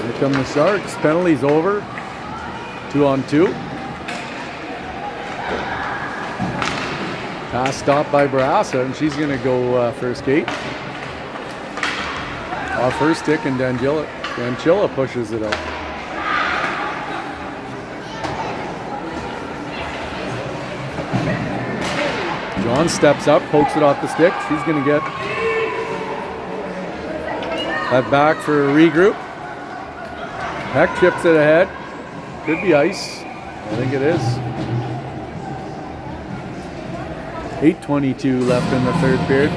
Here come the Sharks. Penalties over. 2-on-2. Pass stopped by Barassa, and she's going to go for a skate. Off her stick, and Danchilla pushes it out. John steps up, pokes it off the stick. She's going to get that back for a regroup. Peck chips it ahead. Could be ice. I think it is. 8:22 left in the third period.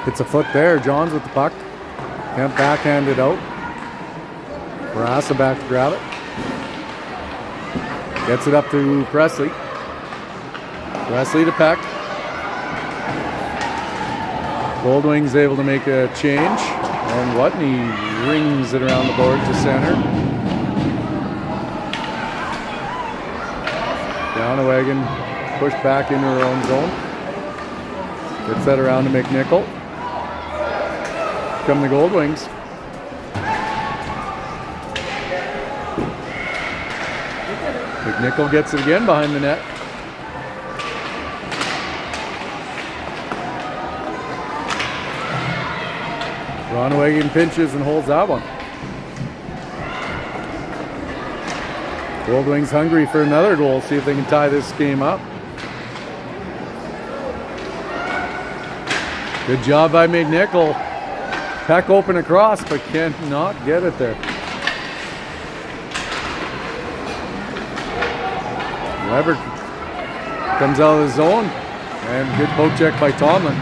Hits a foot there. Johns with the puck. Can't backhand it out. Barassa back to grab it. Gets it up to Presley. Presley to Peck. Goldwings able to make a change. And Watney rings it around the board to center. Groenewegen pushed back into her own zone. Gets that around to McNichol. Come the Goldwings. McNichol gets it again behind the net. Groenewegen pinches and holds that one. Goldwings hungry for another goal. See if they can tie this game up. Good job by McNichol. Peck open across, but cannot get it there. Weber comes out of the zone, and good poke check by Tomlin.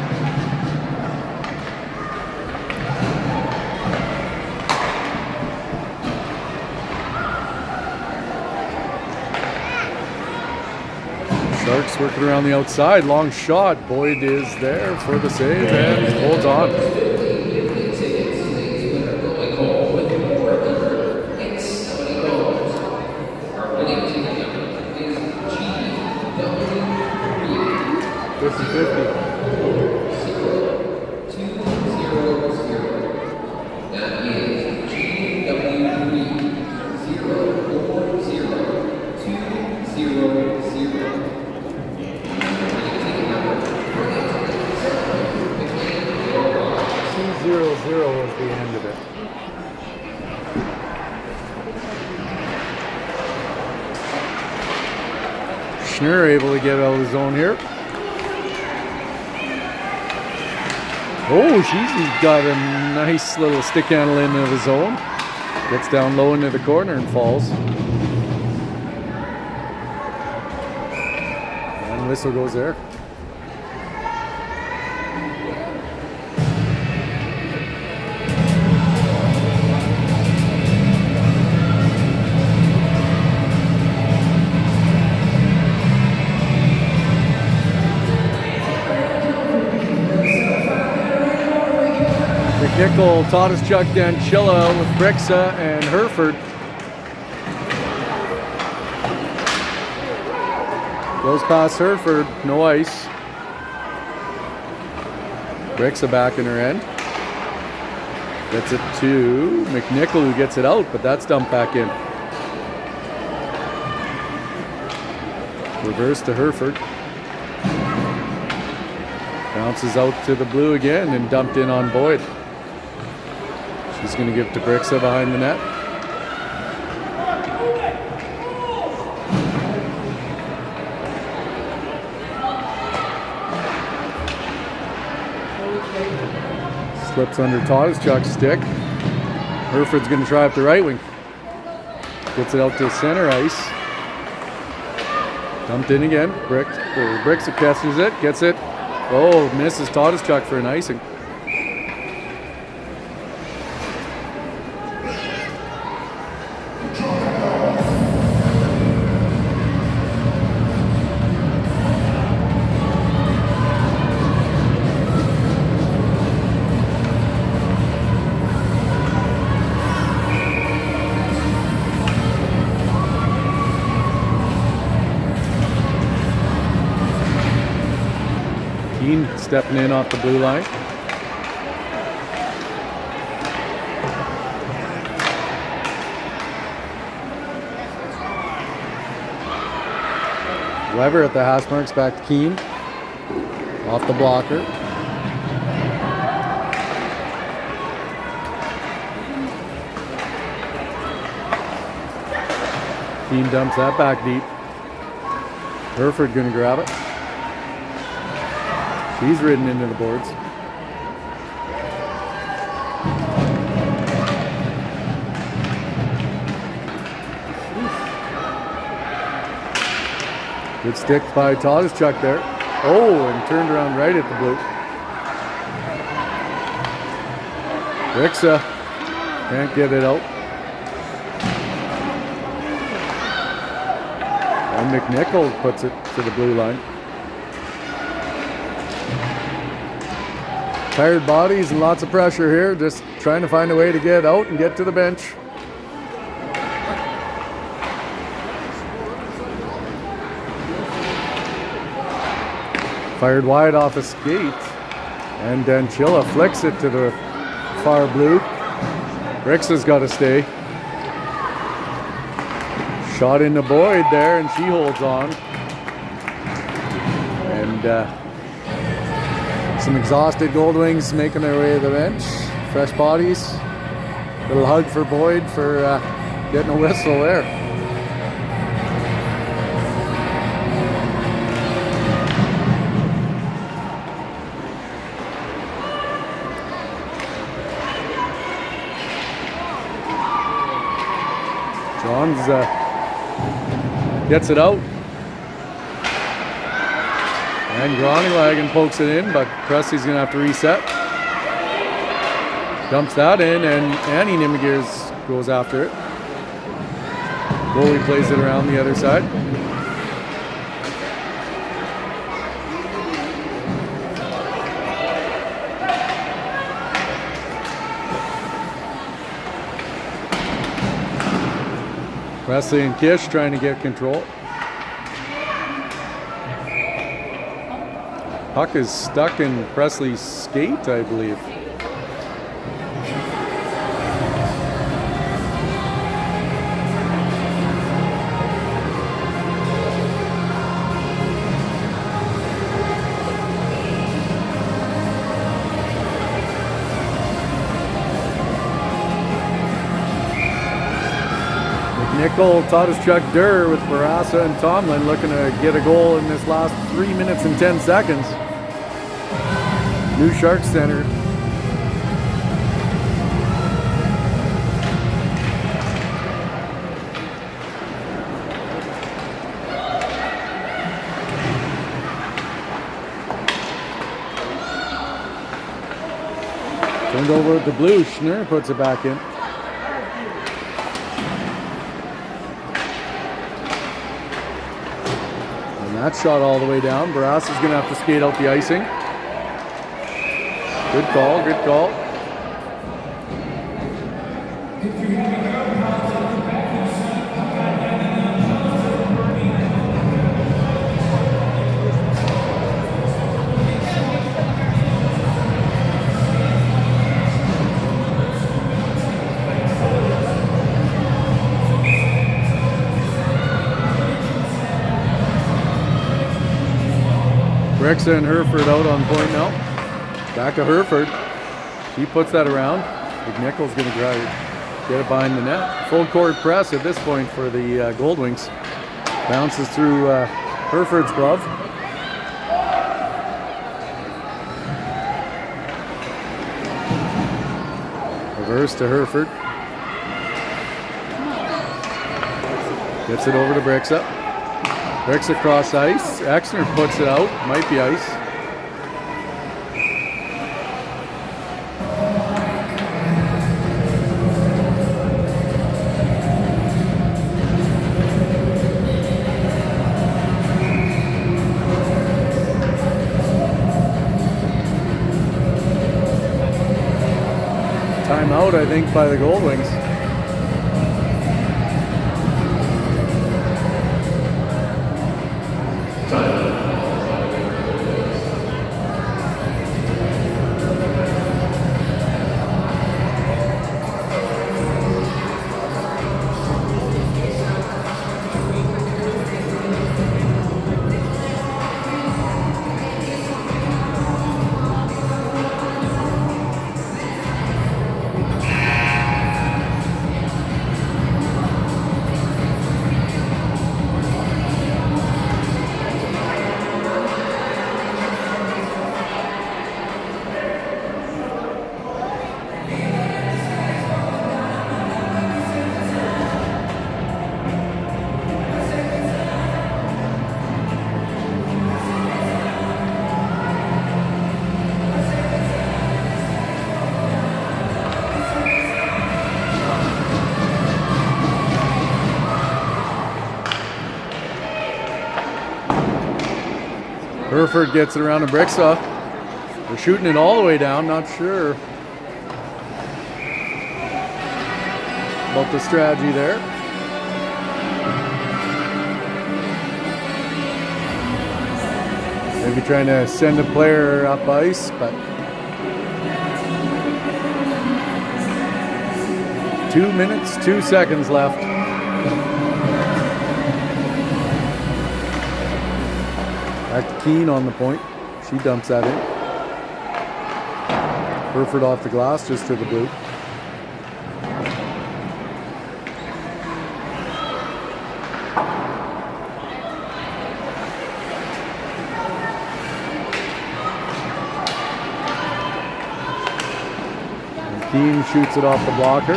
Sharks working around the outside, long shot. Boyd is there for the save and holds on. 50-50. That is GW3-040-200. 2-0-0 was the end of it. Schnurr able to get out of the zone here. Oh, she's got a nice little stick handle into the zone. Gets down low into the corner and falls. And whistle goes there. Nickel, Todeszchuk, Danchilla with Brixa and Hereford. Goes past Hereford, no ice. Brixa back in her end. Gets it to McNichol, who gets it out, but that's dumped back in. Reverse to Hereford. Bounces out to the blue again and dumped in on Boyd. She's going to give to Brixa behind the net. Slips under Todeszchuk's stick. Hereford's going to try up the right wing. Gets it out to center ice. Dumped in again. Brixa catches it, gets it. Oh, misses Todeszchuk for an icing. Stepping in off the blue line. Weber at the hash marks, back to Keane. Off the blocker. Keane dumps that back deep. Hereford gonna grab it. He's ridden into the boards. Good stick by Todeszchuk there. Oh, and turned around right at the blue. Brixa can't get it out. And McNichol puts it to the blue line. Tired bodies and lots of pressure here, just trying to find a way to get out and get to the bench. Fired wide off a skate, and Danchilla flicks it to the far blue. Brixa's got to stay. Shot into Boyd there, and she holds on. And some exhausted Goldwings making their way to the bench. Fresh bodies. Little hug for Boyd for getting a whistle there. Johns gets it out. And Groningen pokes it in, but Presley's going to have to reset. Dumps that in, and Annie Nimigears goes after it. Goalie plays it around the other side. Presley and Kish trying to get control. Puck is stuck in Presley's skate, I believe. Nickel, Chuck Durr with Barassa and Tomlin looking to get a goal in this last 3 minutes and 10 seconds. New Sharks center. Turned over at the blue. Schnurr puts it back in. That shot all the way down. Barras is going to have to skate out the icing. Good call, good call. Brexa and Herford out on point now. Back to Herford. She puts that around. McNichol's going to get it behind the net. Full court press at this point for the Goldwings. Bounces through Herford's glove. Reverse to Herford. Gets it over to Brexa. Breaks across ice. Exner puts it out. Might be ice. Timeout, I think, by the Goldwings. Herford gets it around to Brexa. They're shooting it all the way down, not sure about the strategy there. Maybe trying to send a player up ice, but 2 minutes, 2 seconds left. Back to Keane on the point. She dumps that in. Herford off the glass, just to the blue. And Keane shoots it off the blocker.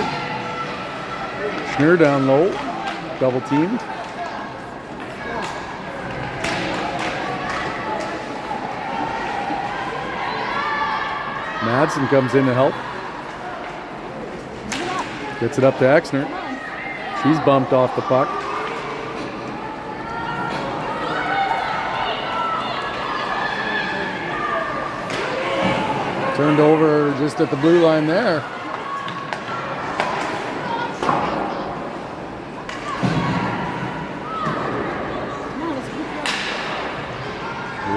Schnurr down low, double teamed. Madsen comes in to help. Gets it up to Exner. She's bumped off the puck. Turned over just at the blue line there.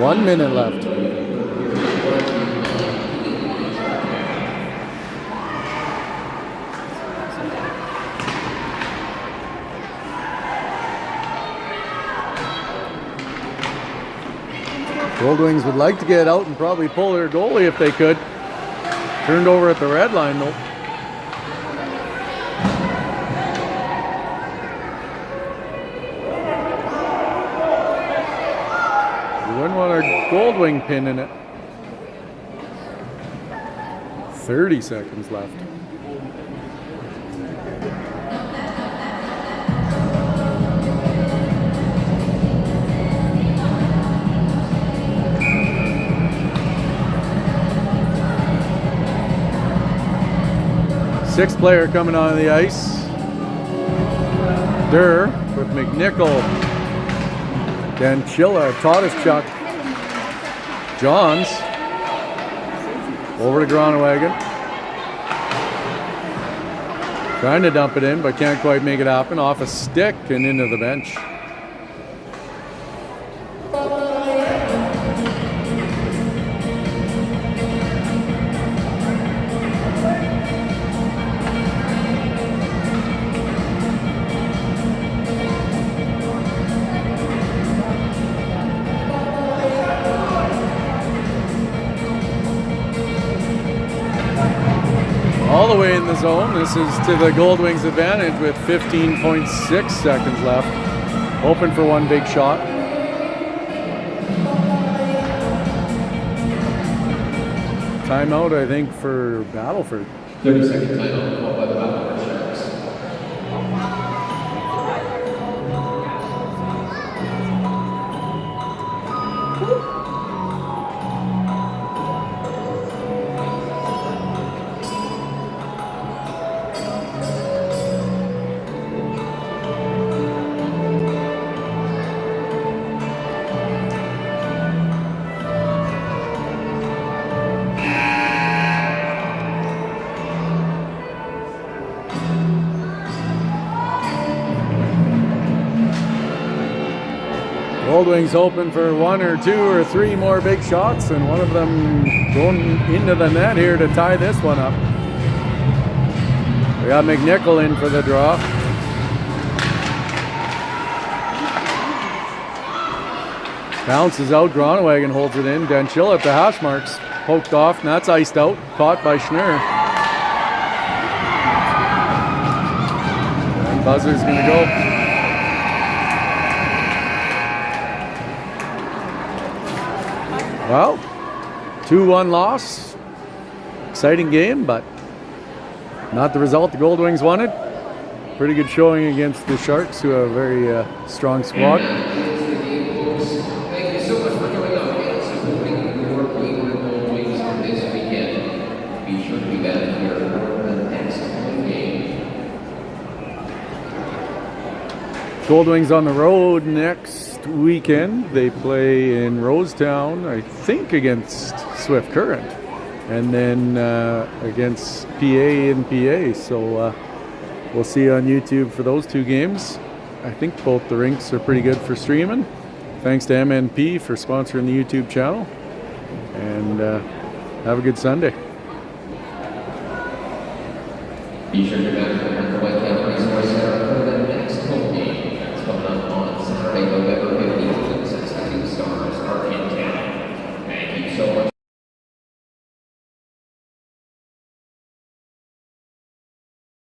One minute left. Goldwings would like to get out and probably pull their goalie if they could. Turned over at the red line though. You wouldn't want a Goldwing pin in it. 30 seconds left. Sixth player coming on the ice. Durr with McNichol, Danchilla, Todischuk, Johns over to Gronewagen. Trying to dump it in, but can't quite make it happen. Off a stick and into the bench. All the way in the zone. This is to the Goldwings' advantage with 15.6 seconds left. Open for one big shot. Timeout, I think, for Battleford. 30-second timeout called by the Battleford Sharks. Goldwings hoping for one or two or three more big shots, and one of them going into the net here to tie this one up. We got McNichol in for the draw. Bounces out, Gronewagen holds it in. Danchilla at the hash marks, poked off, and that's iced out. Caught by Schnurr. And buzzer's gonna go. Well, 2-1 loss. Exciting game, but not the result the Goldwings wanted. Pretty good showing against the Sharks, who have a very strong squad. Thank you so much for joining us and supporting your Weyburn Goldwings on this weekend. Be sure to be back here for the next home game. Goldwings on the road next weekend. They play in Rosetown, I think, against Swift Current, and then against PA in PA. So we'll see you on YouTube for those two games. I think both the rinks are pretty good for streaming. Thanks to MNP for sponsoring the YouTube channel, and have a good Sunday. Be sure to be back